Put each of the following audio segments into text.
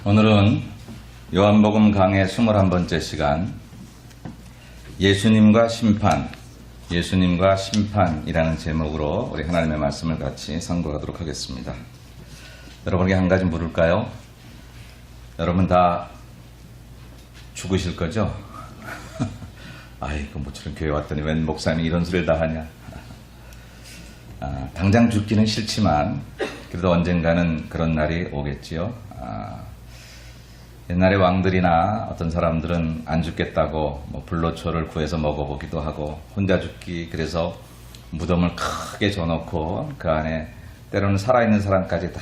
오늘은 요한복음 강의 21번째 시간 예수님과 심판이라는 제목으로 우리 하나님의 말씀을 같이 선고하도록 하겠습니다. 여러분에게 한 가지 물을까요? 여러분 다 죽으실 거죠? 아이고 모처럼 교회 왔더니 웬 목사님이 이런 소리를 다 하냐. 당장 죽기는 싫지만 그래도 언젠가는 그런 날이 오겠지요. 옛날에 왕들이나 어떤 사람들은 안 죽겠다고 불로초를 구해서 먹어보기도 하고 혼자 죽기 그래서 무덤을 크게 줘놓고 그 안에 때로는 살아있는 사람까지 다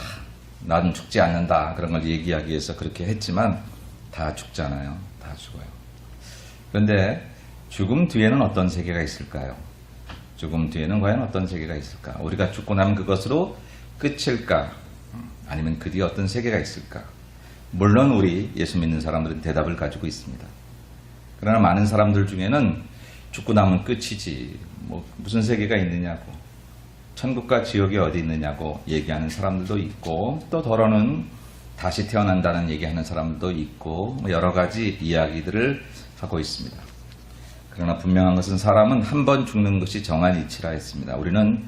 나는 죽지 않는다 그런 걸 얘기하기 위해서 그렇게 했지만 다 죽잖아요. 다 죽어요. 그런데 죽음 뒤에는 어떤 세계가 있을까요? 죽음 뒤에는 과연 어떤 세계가 있을까? 우리가 죽고 나면 그것으로 끝일까? 아니면 그 뒤에 어떤 세계가 있을까? 물론 우리 예수 믿는 사람들은 대답을 가지고 있습니다. 그러나 많은 사람들 중에는 죽고 나면 끝이지 무슨 세계가 있느냐고 천국과 지옥이 어디 있느냐고 얘기하는 사람들도 있고 또 더러는 다시 태어난다는 얘기하는 사람들도 있고 여러 가지 이야기들을 하고 있습니다. 그러나 분명한 것은 사람은 한 번 죽는 것이 정한 이치라 했습니다. 우리는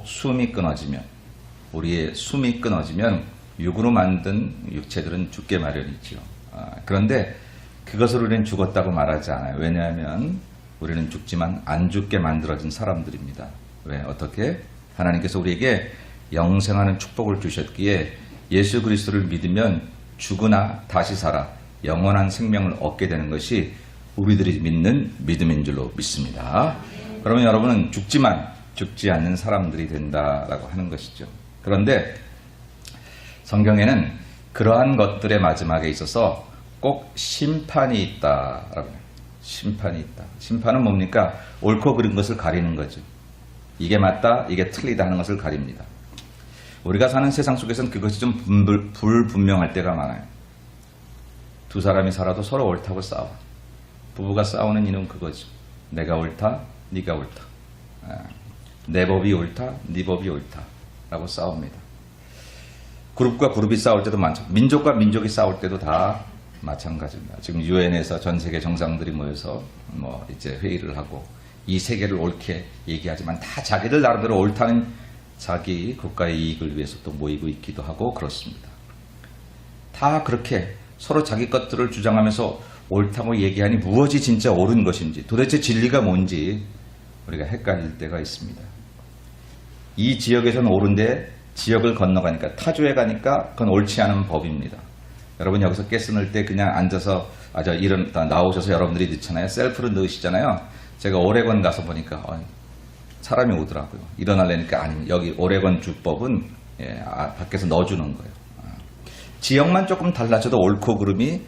숨이 끊어지면 우리의 숨이 끊어지면 육으로 만든 육체들은 죽게 마련이죠. 그런데 그것을 우리는 죽었다고 말하지 않아요. 왜냐하면 우리는 죽지만 안 죽게 만들어진 사람들입니다. 왜? 어떻게? 하나님께서 우리에게 영생하는 축복을 주셨기에 예수 그리스도를 믿으면 죽으나 다시 살아 영원한 생명을 얻게 되는 것이 우리들이 믿는 믿음인 줄로 믿습니다. 그러면 여러분은 죽지만 죽지 않는 사람들이 된다라고 하는 것이죠. 그런데 성경에는 그러한 것들의 마지막에 있어서 꼭 심판이 있다라고 해요. 심판이 있다. 심판은 뭡니까? 옳고 그른 것을 가리는 거죠. 이게 맞다, 이게 틀리다 하는 것을 가립니다. 우리가 사는 세상 속에서는 그것이 좀 불분명할 때가 많아요. 두 사람이 살아도 서로 옳다고 싸워. 부부가 싸우는 이유는 그거죠. 내가 옳다, 네가 옳다. 내 법이 옳다, 네 법이 옳다 라고 싸웁니다. 그룹과 그룹이 싸울 때도 많죠. 민족과 민족이 싸울 때도 다 마찬가지입니다. 지금 유엔에서 전 세계 정상들이 모여서 이제 회의를 하고 이 세계를 옳게 얘기하지만 다 자기들 나름대로 옳다는 자기 국가의 이익을 위해서 또 모이고 있기도 하고 그렇습니다. 다 그렇게 서로 자기 것들을 주장하면서 옳다고 얘기하니 무엇이 진짜 옳은 것인지 도대체 진리가 뭔지 우리가 헷갈릴 때가 있습니다. 이 지역에서는 옳은데 지역을 건너가니까 타주에 가니까 그건 옳지 않은 법입니다. 여러분 여기서 가스 넣을 때 그냥 앉아서 나오셔서 여러분들이 넣잖아요. 셀프로 넣으시잖아요. 제가 오레곤 가서 보니까 사람이 오더라고요. 일어나려니까 아니 여기 오레곤 주법은 밖에서 넣어주는 거예요. 지역만 조금 달라져도 옳고 그름이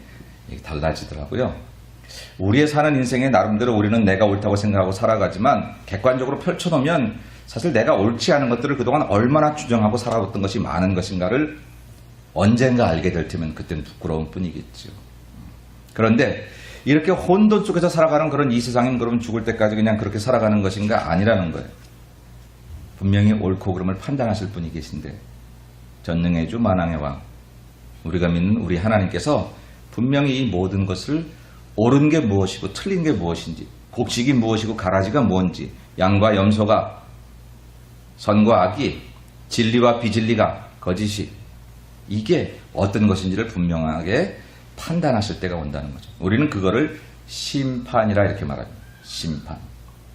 달라지더라고요. 우리의 사는 인생에 나름대로 우리는 내가 옳다고 생각하고 살아가지만 객관적으로 펼쳐놓으면 사실 내가 옳지 않은 것들을 그동안 얼마나 주장하고 살아왔던 것이 많은 것인가를 언젠가 알게 될 테면 그때는 부끄러운 뿐이겠죠. 그런데 이렇게 혼돈 속에서 살아가는 그런 이 세상인 그러면 죽을 때까지 그냥 그렇게 살아가는 것인가? 아니라는 거예요. 분명히 옳고 그름을 판단하실 분이 계신데 전능의 주 만왕의 왕 우리가 믿는 우리 하나님께서 분명히 이 모든 것을 옳은 게 무엇이고 틀린 게 무엇인지 곡식이 무엇이고 가라지가 뭔지 양과 염소가 선과 악이 진리와 비진리가 거짓이 이게 어떤 것인지를 분명하게 판단하실 때가 온다는 거죠. 우리는 그거를 심판이라 이렇게 말합니다. 심판.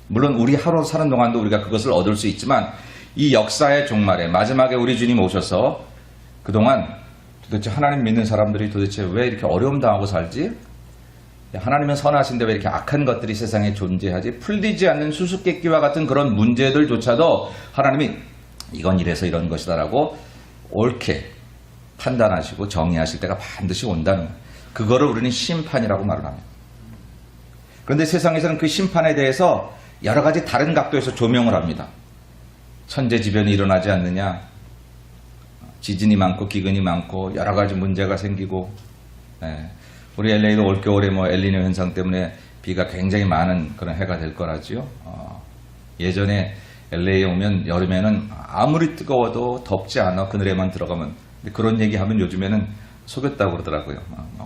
물론 우리 하루 사는 동안도 우리가 그것을 얻을 수 있지만 이 역사의 종말에 마지막에 우리 주님 오셔서 그동안 도대체 하나님 믿는 사람들이 도대체 왜 이렇게 어려움 당하고 살지? 하나님은 선하신데 왜 이렇게 악한 것들이 세상에 존재하지? 풀리지 않는 수수께끼와 같은 그런 문제들조차도 하나님이 이건 이래서 이런 것이다라고 옳게 판단하시고 정의하실 때가 반드시 온다는 거예요. 그거를 우리는 심판이라고 말을 합니다. 그런데 세상에서는 그 심판에 대해서 여러 가지 다른 각도에서 조명을 합니다. 천재지변이 일어나지 않느냐? 지진이 많고 기근이 많고 여러 가지 문제가 생기고 우리 LA도 올겨울에 엘니뇨 현상 때문에 비가 굉장히 많은 그런 해가 될 거라지요. 예전에 LA에 오면 여름에는 아무리 뜨거워도 덥지 않아 그늘에만 들어가면 근데 그런 얘기하면 요즘에는 속였다고 그러더라고요.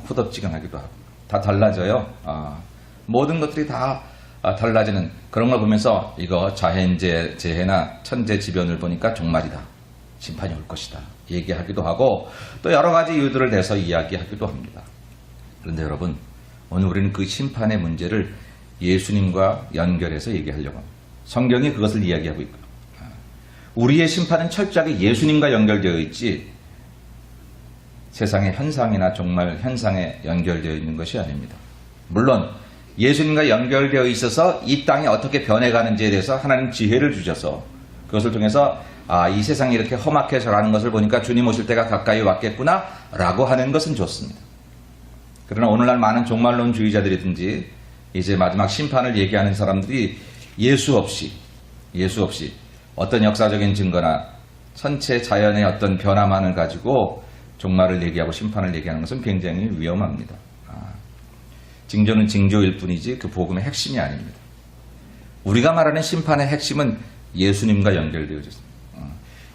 후덥지근하기도 하고. 다 달라져요. 모든 것들이 다 달라지는 그런 걸 보면서 이거 자연재해나 천재지변을 보니까 종말이다. 심판이 올 것이다. 얘기하기도 하고 또 여러 가지 이유들을 대서 이야기하기도 합니다. 그런데 여러분, 오늘 우리는 그 심판의 문제를 예수님과 연결해서 얘기하려고 합니다. 성경이 그것을 이야기하고 있고요. 우리의 심판은 철저하게 예수님과 연결되어 있지 세상의 현상이나 종말 현상에 연결되어 있는 것이 아닙니다. 물론 예수님과 연결되어 있어서 이 땅이 어떻게 변해가는지에 대해서 하나님 지혜를 주셔서 그것을 통해서 이 세상이 이렇게 험악해져 가는 것을 보니까 주님 오실 때가 가까이 왔겠구나 라고 하는 것은 좋습니다. 그러나 오늘날 많은 종말론주의자들이든지 이제 마지막 심판을 얘기하는 사람들이 예수 없이 어떤 역사적인 증거나 전체 자연의 어떤 변화만을 가지고 종말을 얘기하고 심판을 얘기하는 것은 굉장히 위험합니다. 징조는 징조일 뿐이지 그 복음의 핵심이 아닙니다. 우리가 말하는 심판의 핵심은 예수님과 연결되어 있습니다.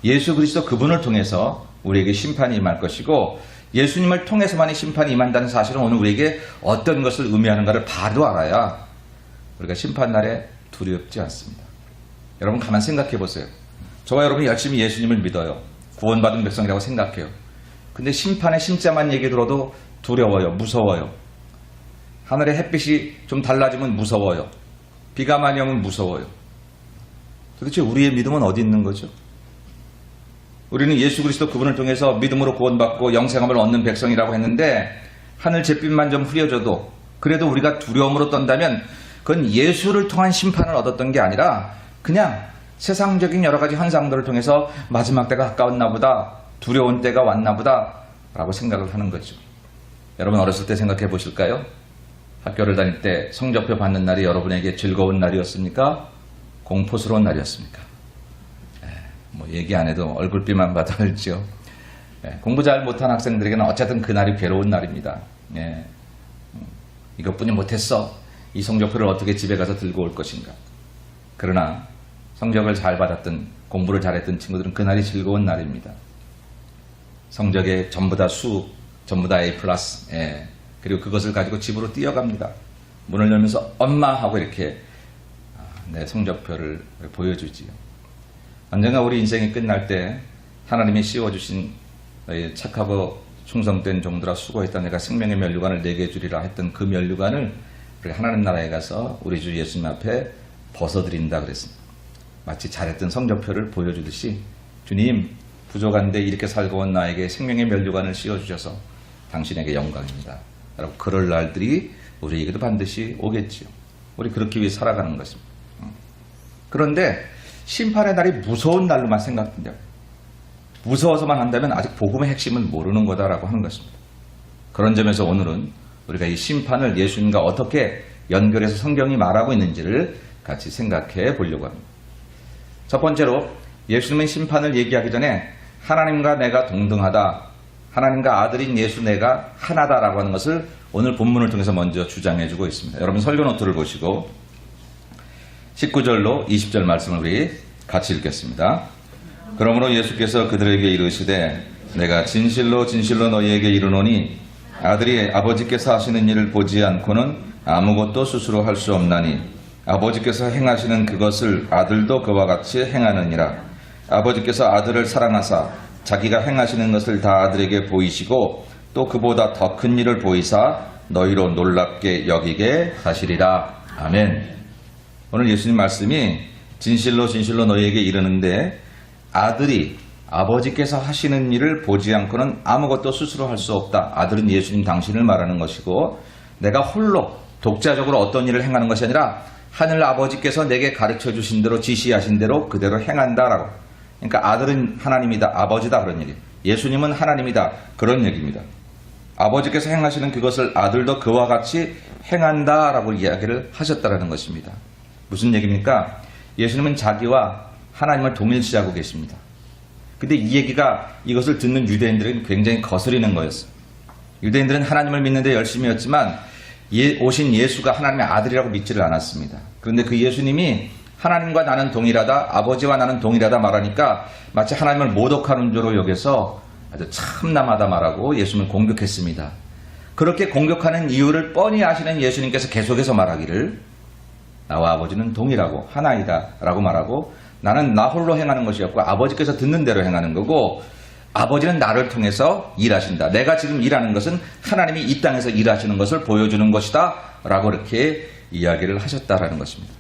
예수 그리스도 그분을 통해서 우리에게 심판이 임할 것이고 예수님을 통해서만이 심판이 임한다는 사실은 오늘 우리에게 어떤 것을 의미하는가를 바로 알아야 우리가 심판날에 두렵지 않습니다. 여러분 가만 생각해 보세요. 저와 여러분이 열심히 예수님을 믿어요. 구원받은 백성이라고 생각해요. 근데 심판의 심자만 얘기 들어도 두려워요. 무서워요. 하늘의 햇빛이 좀 달라지면 무서워요. 비가 많이 오면 무서워요. 도대체 우리의 믿음은 어디 있는 거죠? 우리는 예수 그리스도 그분을 통해서 믿음으로 구원받고 영생함을 얻는 백성이라고 했는데 하늘 잿빛만 좀 흐려져도 그래도 우리가 두려움으로 떤다면 그건 예수를 통한 심판을 얻었던 게 아니라 그냥 세상적인 여러 가지 현상들을 통해서 마지막 때가 가까웠나 보다, 두려운 때가 왔나 보다 라고 생각을 하는 거죠. 여러분 어렸을 때 생각해 보실까요? 학교를 다닐 때 성적표 받는 날이 여러분에게 즐거운 날이었습니까? 공포스러운 날이었습니까? 뭐 얘기 안 해도 얼굴빛만 봐도 알죠. 공부 잘 못한 학생들에게는 어쨌든 그날이 괴로운 날입니다. 이것뿐이 못했어. 이 성적표를 어떻게 집에 가서 들고 올 것인가. 그러나 성적을 잘 받았던 공부를 잘했던 친구들은 그날이 즐거운 날입니다. 성적에 전부 다 전부 다 A+. 그리고 그것을 가지고 집으로 뛰어갑니다. 문을 열면서 엄마 하고 이렇게 내 성적표를 보여주지요. 언젠가 우리 인생이 끝날 때 하나님이 씌워주신 너희 착하고 충성된 종들아 수고했다. 내가 생명의 면류관을 내게 주리라 했던 그 면류관을 우리가 하나님 나라에 가서 우리 주 예수님 앞에 벗어드린다 그랬습니다. 마치 잘했던 성적표를 보여주듯이 주님 부족한데 이렇게 살고 온 나에게 생명의 면류관을 씌워주셔서 당신에게 영광입니다. 여러분 그럴 날들이 우리에게도 반드시 오겠지요. 우리 그렇게 위해 살아가는 것입니다. 그런데 심판의 날이 무서운 날로만 생각된다. 무서워서만 한다면 아직 복음의 핵심은 모르는 거다라고 하는 것입니다. 그런 점에서 오늘은 우리가 이 심판을 예수님과 어떻게 연결해서 성경이 말하고 있는지를 같이 생각해 보려고 합니다. 첫 번째로 예수님의 심판을 얘기하기 전에 하나님과 내가 동등하다. 하나님과 아들인 예수 내가 하나다라고 하는 것을 오늘 본문을 통해서 먼저 주장해주고 있습니다. 여러분 설교노트를 보시고 19절로 20절 말씀을 우리 같이 읽겠습니다. 그러므로 예수께서 그들에게 이르시되 내가 진실로 진실로 너희에게 이르노니 아들이 아버지께서 하시는 일을 보지 않고는 아무것도 스스로 할 수 없나니 아버지께서 행하시는 그것을 아들도 그와 같이 행하느니라. 아버지께서 아들을 사랑하사 자기가 행하시는 것을 다 아들에게 보이시고 또 그보다 더 큰 일을 보이사 너희로 놀랍게 여기게 하시리라. 아멘. 오늘 예수님 말씀이 진실로 진실로 너희에게 이르는데 아들이 아버지께서 하시는 일을 보지 않고는 아무것도 스스로 할 수 없다. 아들은 예수님 당신을 말하는 것이고 내가 홀로 독자적으로 어떤 일을 행하는 것이 아니라 하늘 아버지께서 내게 가르쳐 주신 대로 지시하신 대로 그대로 행한다라고. 그러니까 아들은 하나님이다. 아버지다. 그런 얘기. 예수님은 하나님이다. 그런 얘기입니다. 아버지께서 행하시는 그것을 아들도 그와 같이 행한다라고 이야기를 하셨다라는 것입니다. 무슨 얘기입니까? 예수님은 자기와 하나님을 동일시하고 계십니다. 근데 이 얘기가 이것을 듣는 유대인들은 굉장히 거스리는 거였어요. 유대인들은 하나님을 믿는데 열심히 했지만 오신 예수가 하나님의 아들이라고 믿지를 않았습니다. 그런데 그 예수님이 하나님과 나는 동일하다, 아버지와 나는 동일하다 말하니까 마치 하나님을 모독하는 조로 여겨서 아주 참남하다 말하고 예수님을 공격했습니다. 그렇게 공격하는 이유를 뻔히 아시는 예수님께서 계속해서 말하기를 나와 아버지는 동일하고 하나이다 라고 말하고 나는 나 홀로 행하는 것이었고 아버지께서 듣는 대로 행하는 거고 아버지는 나를 통해서 일하신다. 내가 지금 일하는 것은 하나님이 이 땅에서 일하시는 것을 보여주는 것이다 라고 이렇게 이야기를 하셨다라는 것입니다.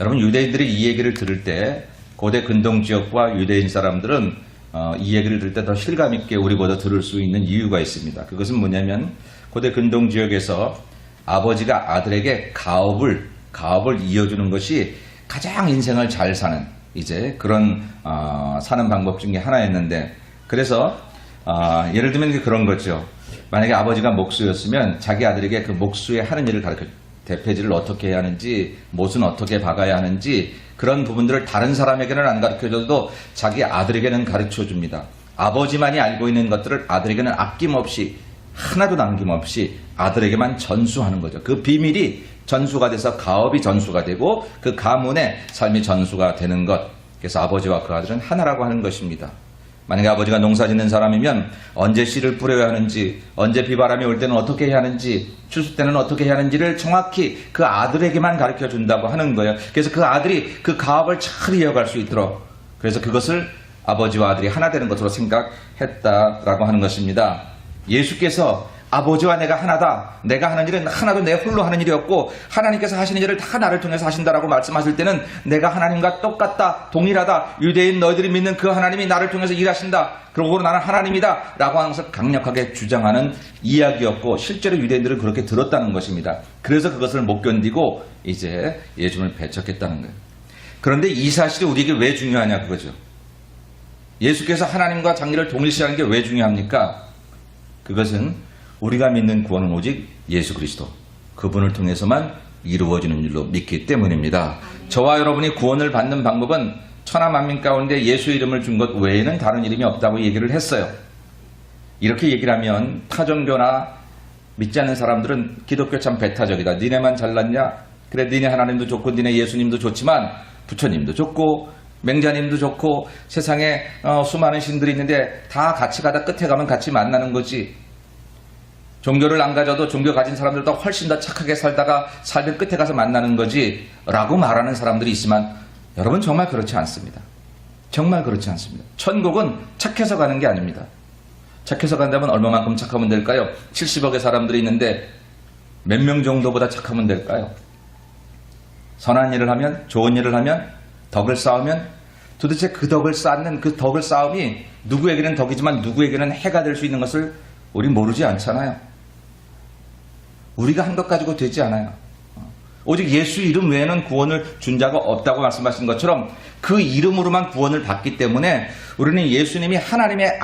여러분 유대인들이 이 얘기를 들을 때 고대 근동지역과 유대인 사람들은 이 얘기를 들을 때 더 실감 있게 우리보다 들을 수 있는 이유가 있습니다. 그것은 뭐냐면 고대 근동지역에서 아버지가 아들에게 가업을 이어주는 것이 가장 인생을 잘 사는 이제 그런 사는 방법 중에 하나였는데 그래서 예를 들면 그런 거죠. 만약에 아버지가 목수였으면 자기 아들에게 그 목수의 하는 일을 가르쳐 대패질을 어떻게 해야 하는지 못은 어떻게 박아야 하는지 그런 부분들을 다른 사람에게는 안 가르쳐줘도 자기 아들에게는 가르쳐줍니다. 아버지만이 알고 있는 것들을 아들에게는 아낌없이 하나도 남김없이 아들에게만 전수하는 거죠. 그 비밀이 전수가 돼서 가업이 전수가 되고 그 가문의 삶이 전수가 되는 것. 그래서 아버지와 그 아들은 하나라고 하는 것입니다. 만약에 아버지가 농사 짓는 사람이면 언제 씨를 뿌려야 하는지, 언제 비바람이 올 때는 어떻게 해야 하는지, 추수 때는 어떻게 해야 하는지를 정확히 그 아들에게만 가르쳐 준다고 하는 거예요. 그래서 그 아들이 그 가업을 잘 이어갈 수 있도록 그래서 그것을 아버지와 아들이 하나 되는 것으로 생각했다라고 하는 것입니다. 예수께서 아버지와 내가 하나다. 내가 하는 일은 하나도 내 홀로 하는 일이었고 하나님께서 하시는 일을 다 나를 통해서 하신다라고 말씀하실 때는 내가 하나님과 똑같다. 동일하다. 유대인 너희들이 믿는 그 하나님이 나를 통해서 일하신다. 그러고 나는 하나님이다. 라고 하는 것을 강력하게 주장하는 이야기였고 실제로 유대인들은 그렇게 들었다는 것입니다. 그래서 그것을 못 견디고 이제 예수님을 배척했다는 거예요. 그런데 이 사실이 우리에게 왜 중요하냐 그거죠. 예수께서 하나님과 자기를 동일시하는 게 왜 중요합니까? 그것은 우리가 믿는 구원은 오직 예수 그리스도 그분을 통해서만 이루어지는 일로 믿기 때문입니다. 저와 여러분이 구원을 받는 방법은 천하 만민 가운데 예수 이름을 준 것 외에는 다른 이름이 없다고 얘기를 했어요. 이렇게 얘기를 하면 타종교나 믿지 않는 사람들은 기독교 참 배타적이다. 니네만 잘났냐? 그래 니네 하나님도 좋고 니네 예수님도 좋지만 부처님도 좋고 맹자님도 좋고 세상에 수많은 신들이 있는데 다 같이 가다 끝에 가면 같이 만나는 거지. 종교를 안 가져도 종교 가진 사람들도 훨씬 더 착하게 살다가 살던 끝에 가서 만나는 거지 라고 말하는 사람들이 있지만 여러분 정말 그렇지 않습니다. 정말 그렇지 않습니다. 천국은 착해서 가는 게 아닙니다. 착해서 간다면 얼마만큼 착하면 될까요? 70억의 사람들이 있는데 몇 명 정도보다 착하면 될까요? 선한 일을 하면 좋은 일을 하면 덕을 쌓으면 도대체 그 덕을 쌓는 그 덕을 쌓음이 누구에게는 덕이지만 누구에게는 해가 될 수 있는 것을 우리 모르지 않잖아요. 우리가 한 것 가지고 되지 않아요. 오직 예수 이름 외에는 구원을 준 자가 없다고 말씀하신 것처럼 그 이름으로만 구원을 받기 때문에 우리는 예수님이 하나님의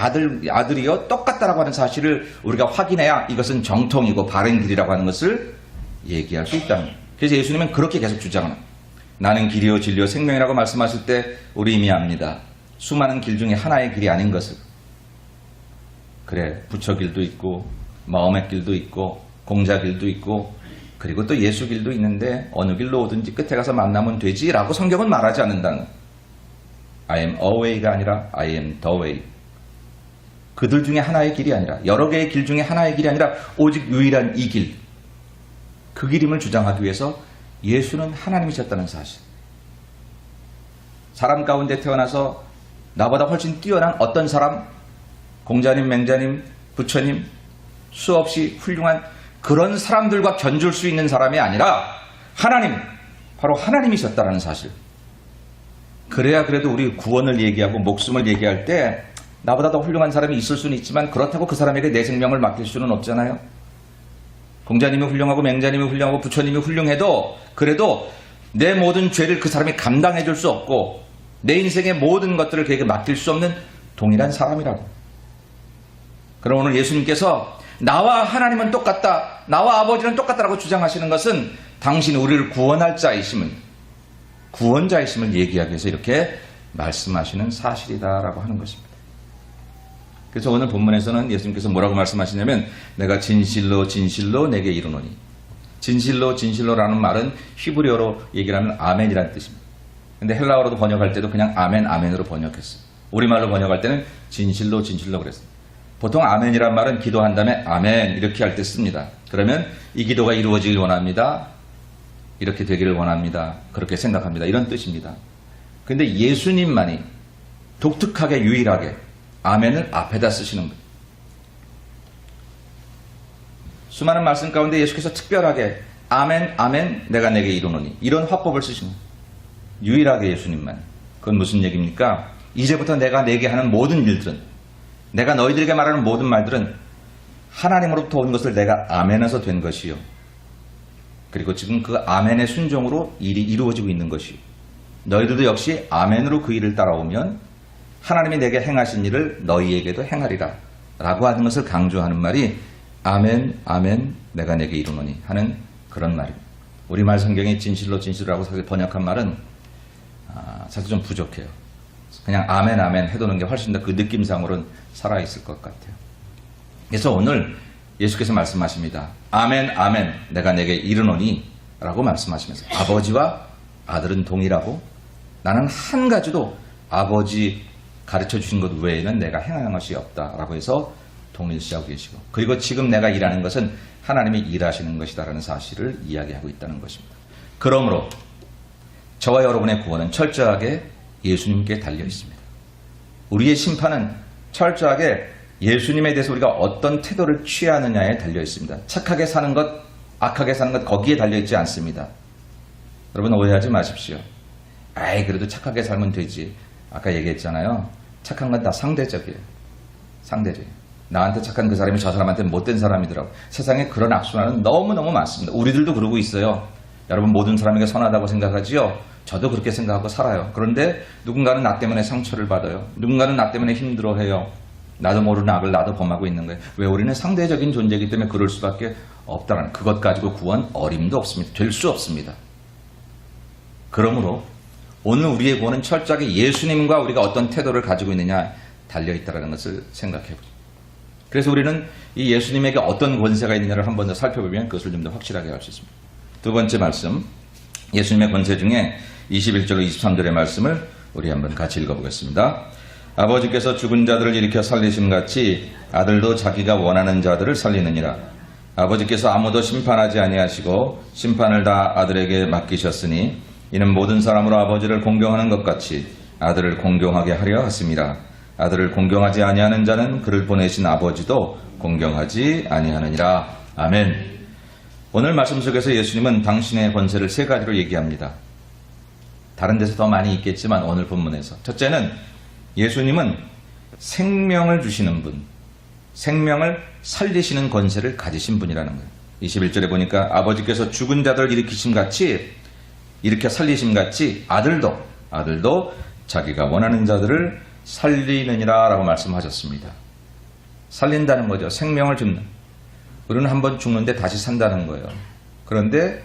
아들이요 똑같다라고 하는 사실을 우리가 확인해야 이것은 정통이고 바른 길이라고 하는 것을 얘기할 수 있다는 거예요. 그래서 예수님은 그렇게 계속 주장합니다. 나는 길이요 진리요 생명이라고 말씀하실 때 우리 이미 압니다. 수많은 길 중에 하나의 길이 아닌 것을. 그래 부처 길도 있고 마음의 길도 있고 공자 길도 있고 그리고 또 예수 길도 있는데 어느 길로 오든지 끝에 가서 만나면 되지라고 성경은 말하지 않는다는 거예요. I am a way가 아니라 I am the way. 그들 중에 하나의 길이 아니라 여러 개의 길 중에 하나의 길이 아니라 오직 유일한 이 길. 그 길임을 주장하기 위해서 예수는 하나님이셨다는 사실. 사람 가운데 태어나서 나보다 훨씬 뛰어난 어떤 사람 공자님, 맹자님, 부처님 수없이 훌륭한 그런 사람들과 견줄 수 있는 사람이 아니라 하나님, 바로 하나님이셨다는 사실. 그래야 그래도 우리 구원을 얘기하고 목숨을 얘기할 때 나보다 더 훌륭한 사람이 있을 수는 있지만 그렇다고 그 사람에게 내 생명을 맡길 수는 없잖아요. 공자님이 훌륭하고 맹자님이 훌륭하고 부처님이 훌륭해도 그래도 내 모든 죄를 그 사람이 감당해 줄 수 없고 내 인생의 모든 것들을 그에게 맡길 수 없는 동일한 사람이라고. 그럼 오늘 예수님께서 나와 하나님은 똑같다. 나와 아버지는 똑같다라고 주장하시는 것은 당신이 우리를 구원할 자이심을 구원자이심을 얘기하기 위해서 이렇게 말씀하시는 사실이다라고 하는 것입니다. 그래서 오늘 본문에서는 예수님께서 뭐라고 말씀하시냐면 내가 진실로 진실로 내게 이르노니 진실로 진실로라는 말은 히브리어로 얘기를 하면 아멘이라는 뜻입니다. 근데 헬라어로도 번역할 때도 그냥 아멘 아멘으로 번역했어요. 우리말로 번역할 때는 진실로 진실로 그랬어요. 보통 아멘이란 말은 기도한 다음에 아멘 이렇게 할 때 씁니다. 그러면 이 기도가 이루어지길 원합니다. 이렇게 되기를 원합니다. 그렇게 생각합니다. 이런 뜻입니다. 그런데 예수님만이 독특하게 유일하게 아멘을 앞에다 쓰시는 거예요. 수많은 말씀 가운데 예수께서 특별하게 아멘 아멘 내가 내게 이루노니 이런 화법을 쓰시는 거예요. 유일하게 예수님만. 그건 무슨 얘기입니까? 이제부터 내가 내게 하는 모든 일들은, 내가 너희들에게 말하는 모든 말들은 하나님으로부터 온 것을 내가 아멘해서 된 것이요. 그리고 지금 그 아멘의 순종으로 일이 이루어지고 있는 것이요. 너희들도 역시 아멘으로 그 일을 따라오면 하나님이 내게 행하신 일을 너희에게도 행하리라 라고 하는 것을 강조하는 말이 아멘 아멘 내가 내게 이루노니 하는 그런 말입니다. 우리말 성경이 진실로 진실이라고 사실 번역한 말은 사실 좀 부족해요. 그냥 아멘 아멘 해두는 게 훨씬 더 그 느낌상으로는 살아있을 것 같아요. 그래서 오늘 예수께서 말씀하십니다. 아멘 아멘 내가 내게 이르노니 라고 말씀하시면서 아버지와 아들은 동일하고 나는 한 가지도 아버지 가르쳐 주신 것 외에는 내가 행하는 것이 없다라고 해서 동일시하고 계시고, 그리고 지금 내가 일하는 것은 하나님이 일하시는 것이다라는 사실을 이야기하고 있다는 것입니다. 그러므로 저와 여러분의 구원은 철저하게 예수님께 달려 있습니다. 우리의 심판은 철저하게 예수님에 대해서 우리가 어떤 태도를 취하느냐에 달려 있습니다. 착하게 사는 것, 악하게 사는 것 거기에 달려 있지 않습니다. 여러분 오해하지 마십시오. 아이 그래도 착하게 살면 되지. 아까 얘기했잖아요. 착한 건 다 상대적이에요. 상대적이에요. 나한테 착한 그 사람이 저 사람한테 못된 사람이더라고. 세상에 그런 악순환은 너무너무 많습니다. 우리들도 그러고 있어요. 여러분 모든 사람에게 선하다고 생각하지요? 저도 그렇게 생각하고 살아요. 그런데 누군가는 나 때문에 상처를 받아요. 누군가는 나 때문에 힘들어해요. 나도 모르는 악을 나도 범하고 있는 거예요. 왜? 우리는 상대적인 존재이기 때문에 그럴 수밖에 없다는, 그것 가지고 구원 어림도 없습니다. 될 수 없습니다. 그러므로 오늘 우리의 구원은 철저하게 예수님과 우리가 어떤 태도를 가지고 있느냐 달려있다는 것을 생각해보죠. 그래서 우리는 이 예수님에게 어떤 권세가 있느냐를 한 번 더 살펴보면 그것을 좀 더 확실하게 알 수 있습니다. 두 번째 말씀, 예수님의 권세 중에 21절로 23절의 말씀을 우리 한번 같이 읽어보겠습니다. 아버지께서 죽은 자들을 일으켜 살리심같이 아들도 자기가 원하는 자들을 살리느니라. 아버지께서 아무도 심판하지 아니하시고 심판을 다 아들에게 맡기셨으니 이는 모든 사람으로 아버지를 공경하는 것 같이 아들을 공경하게 하려 하심이라. 아들을 공경하지 아니하는 자는 그를 보내신 아버지도 공경하지 아니하느니라. 아멘. 오늘 말씀 속에서 예수님은 당신의 권세를 세 가지로 얘기합니다. 다른 데서 더 많이 있겠지만 오늘 본문에서 첫째는 예수님은 생명을 주시는 분, 생명을 살리시는 권세를 가지신 분이라는 거예요. 21절에 보니까 아버지께서 죽은 자들을 일으키심같이 일으켜 살리심같이 아들도 자기가 원하는 자들을 살리느니라 라고 말씀하셨습니다. 살린다는 거죠. 생명을 줍는. 우리는 한번 죽는데 다시 산다는 거예요. 그런데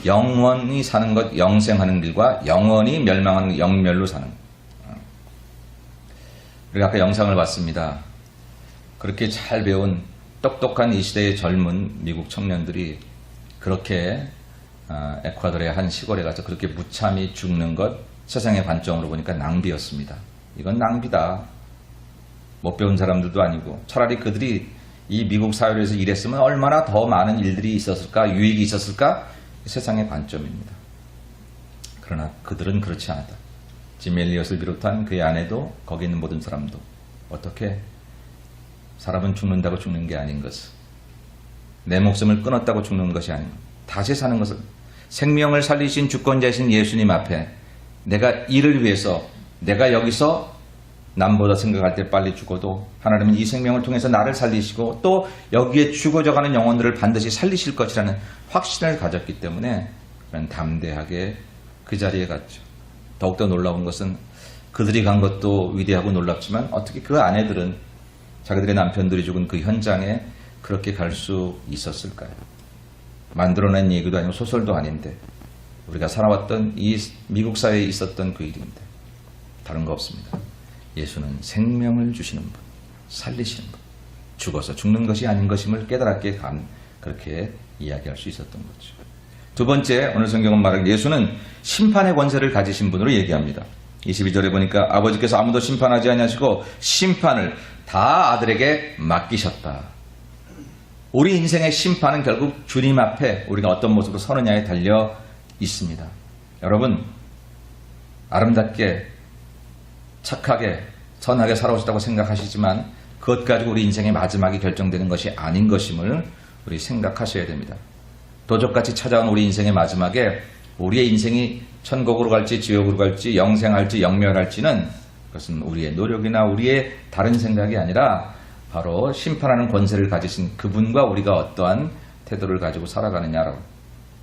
영원히 사는 것, 영생하는 길과 영원히 멸망하는 영멸로 사는 것. 우리가 아까 영상을 봤습니다. 그렇게 잘 배운 똑똑한 이 시대의 젊은 미국 청년들이 그렇게 에콰도르의 한 시골에 가서 그렇게 무참히 죽는 것, 세상의 관점으로 보니까 낭비였습니다. 이건 낭비다. 못 배운 사람들도 아니고 차라리 그들이 이 미국 사회에서 일했으면 얼마나 더 많은 일들이 있었을까, 유익이 있었을까? 세상의 관점입니다. 그러나 그들은 그렇지 않았다. 짐 엘리엇을 비롯한 그의 아내도 거기 있는 모든 사람도 어떻게 사람은 죽는다고 죽는 게 아닌 것을, 내 목숨을 끊었다고 죽는 것이 아닌 것, 다시 사는 것을, 생명을 살리신 주권자이신 예수님 앞에 내가 이를 위해서 내가 여기서 남보다 생각할 때 빨리 죽어도 하나님은 이 생명을 통해서 나를 살리시고 또 여기에 죽어져가는 영혼들을 반드시 살리실 것이라는 확신을 가졌기 때문에 담대하게 그 자리에 갔죠. 더욱더 놀라운 것은 그들이 간 것도 위대하고 놀랍지만 어떻게 그 아내들은 자기들의 남편들이 죽은 그 현장에 그렇게 갈 수 있었을까요? 만들어낸 얘기도 아니고 소설도 아닌데 우리가 살아왔던 이 미국 사회에 있었던 그 일인데 다른 거 없습니다. 예수는 생명을 주시는 분, 살리시는 분, 죽어서 죽는 것이 아닌 것임을 깨달았기에 그렇게 이야기할 수 있었던 거죠. 두 번째, 오늘 성경은 말하는 예수는 심판의 권세를 가지신 분으로 얘기합니다. 22절에 보니까 아버지께서 아무도 심판하지 아니하시고 심판을 다 아들에게 맡기셨다. 우리 인생의 심판은 결국 주님 앞에 우리가 어떤 모습으로 서느냐에 달려 있습니다. 여러분, 아름답게 착하게 선하게 살아오셨다고 생각하시지만 그것 가지고 우리 인생의 마지막이 결정되는 것이 아닌 것임을 우리 생각하셔야 됩니다. 도적같이 찾아온 우리 인생의 마지막에 우리의 인생이 천국으로 갈지 지옥으로 갈지 영생할지 영멸할지는 그것은 우리의 노력이나 우리의 다른 생각이 아니라 바로 심판하는 권세를 가지신 그분과 우리가 어떠한 태도를 가지고 살아가느냐라고.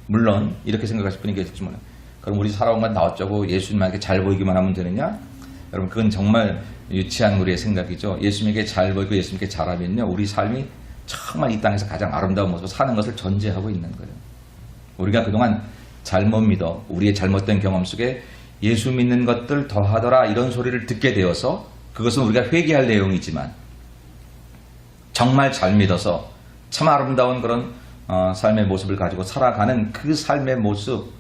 물론 이렇게 생각하실 분이 계시지만 그럼 우리 살아온 건 다 어쩌고 예수님에게 잘 보이기만 하면 되느냐? 여러분, 그건 정말 유치한 우리의 생각이죠. 예수님에게 잘 보이고 예수님께 잘하면요, 우리 삶이 정말 이 땅에서 가장 아름다운 모습으로 사는 것을 전제하고 있는 거예요. 우리가 그동안 잘못 믿어 우리의 잘못된 경험 속에 예수 믿는 것들 더하더라 이런 소리를 듣게 되어서 그것은 우리가 회개할 내용이지만 정말 잘 믿어서 참 아름다운 그런 삶의 모습을 가지고 살아가는 그 삶의 모습,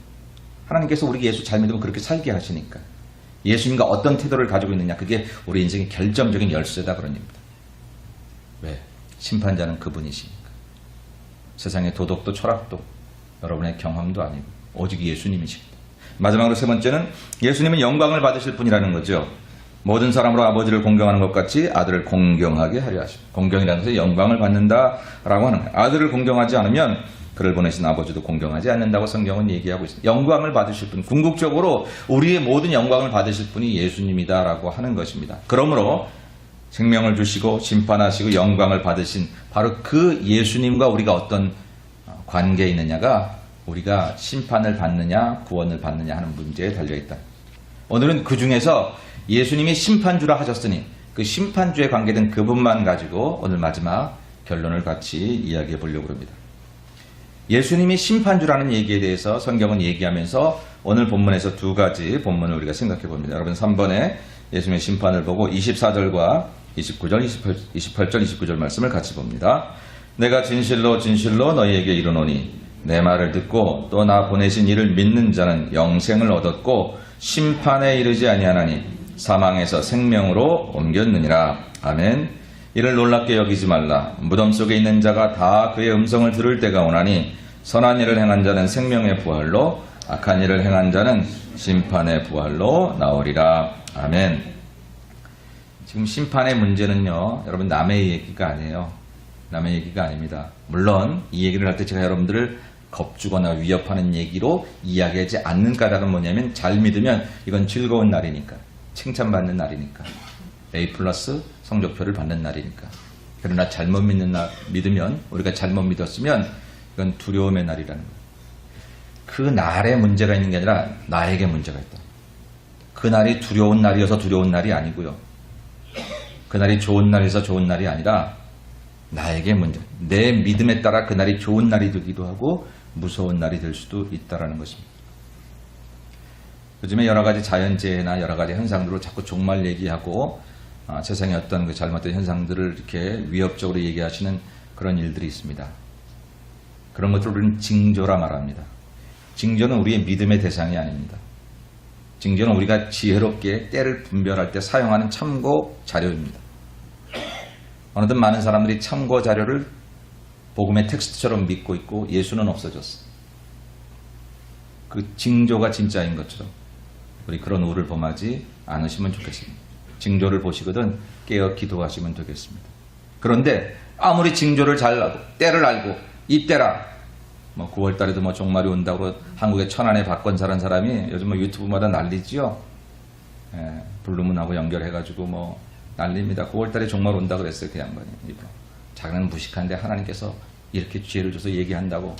하나님께서 우리 예수 잘 믿으면 그렇게 살게 하시니까 예수님과 어떤 태도를 가지고 있느냐, 그게 우리 인생의 결정적인 열쇠다 그런 얘기입니다. 왜? 심판자는 그분이시니까. 세상의 도덕도 철학도 여러분의 경험도 아니고 오직 예수님이십니다. 마지막으로 세 번째는 예수님은 영광을 받으실 분이라는 거죠. 모든 사람으로 아버지를 공경하는 것 같이 아들을 공경하게 하려 하십니다. 공경이라는 것은 영광을 받는다라고 하는 거예요. 아들을 공경하지 않으면 그를 보내신 아버지도 공경하지 않는다고 성경은 얘기하고 있습니다. 영광을 받으실 분, 궁극적으로 우리의 모든 영광을 받으실 분이 예수님이다라고 하는 것입니다. 그러므로 생명을 주시고 심판하시고 영광을 받으신 바로 그 예수님과 우리가 어떤 관계에 있느냐가 우리가 심판을 받느냐 구원을 받느냐 하는 문제에 달려있다. 오늘은 그 중에서 예수님이 심판주라 하셨으니 그 심판주에 관계된 그분만 가지고 오늘 마지막 결론을 같이 이야기해 보려고 합니다. 예수님이 심판주라는 얘기에 대해서 성경은 얘기하면서 오늘 본문에서 두 가지 본문을 우리가 생각해 봅니다. 여러분 3번에 예수님의 심판을 보고 24절과 29절, 28절, 29절 말씀을 같이 봅니다. 내가 진실로 진실로 너희에게 이르노니 내 말을 듣고 또 나 보내신 이를 믿는 자는 영생을 얻었고 심판에 이르지 아니하나니 사망에서 생명으로 옮겼느니라. 아멘. 이를 놀랍게 여기지 말라. 무덤 속에 있는 자가 다 그의 음성을 들을 때가 오나니 선한 일을 행한 자는 생명의 부활로 악한 일을 행한 자는 심판의 부활로 나오리라. 아멘. 지금 심판의 문제는요, 여러분 남의 얘기가 아니에요. 남의 얘기가 아닙니다. 물론 이 얘기를 할 때 제가 여러분들을 겁주거나 위협하는 얘기로 이야기하지 않는 까닭은 뭐냐면 잘 믿으면 이건 즐거운 날이니까, 칭찬받는 날이니까, A+ 성적표를 받는 날이니까. 그러나 잘못 믿으면, 우리가 잘못 믿었으면 이건 두려움의 날이라는 거예요. 그 날에 문제가 있는 게 아니라 나에게 문제가 있다. 그 날이 두려운 날이어서 두려운 날이 아니고요. 그 날이 좋은 날이어서 좋은 날이 아니라 나에게 문제, 내 믿음에 따라 그 날이 좋은 날이 되기도 하고 무서운 날이 될 수도 있다는 것입니다. 요즘에 여러 가지 자연재해나 여러 가지 현상들로 자꾸 종말 얘기하고 세상의 어떤 그 잘못된 현상들을 이렇게 위협적으로 얘기하시는 그런 일들이 있습니다. 그런 것들을 우리는 징조라 말합니다. 징조는 우리의 믿음의 대상이 아닙니다. 징조는 우리가 지혜롭게 때를 분별할 때 사용하는 참고 자료입니다. 어느덧 많은 사람들이 참고 자료를 복음의 텍스트처럼 믿고 있고 예수는 없어졌어. 그 징조가 진짜인 것처럼 우리 그런 우를 범하지 않으시면 좋겠습니다. 징조를 보시거든 깨어 기도하시면 되겠습니다. 그런데 아무리 징조를 잘 알고 때를 알고 이때라 9월달에도 종말이 온다고 한국의 천안에 박건사라는 사람이 요즘 유튜브마다 난리지요. 블루문하고 연결해가지고 난립니다. 9월달에 종말 온다 그랬어요. 그 양반이. 자기는 무식한데 하나님께서 이렇게 지혜를 줘서 얘기한다고.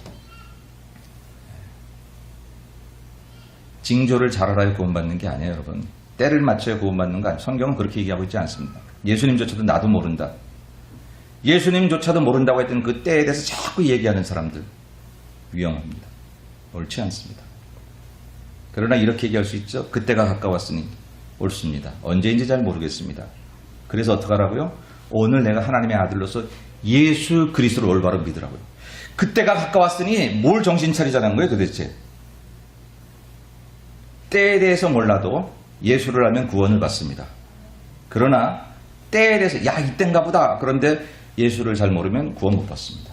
징조를 잘 알아야 구원받는 게 아니에요, 여러분. 때를 맞춰야 구원받는 거 아니에요. 성경은 그렇게 얘기하고 있지 않습니다. 예수님조차도 나도 모른다. 예수님조차도 모른다고 했던 그 때에 대해서 자꾸 얘기하는 사람들 위험합니다. 옳지 않습니다. 그러나 이렇게 얘기할 수 있죠. 그때가 가까웠으니 옳습니다. 언제인지 잘 모르겠습니다. 그래서 어떻게 하라고요? 오늘 내가 하나님의 아들로서 예수 그리스도를 올바로 믿으라고요. 그때가 가까웠으니 뭘 정신 차리자는 거예요 도대체. 때에 대해서 몰라도 예수를 알면 구원을 받습니다. 그러나 때에 대해서 야 이땐가 보다 그런데 예수를 잘 모르면 구원 못 받습니다.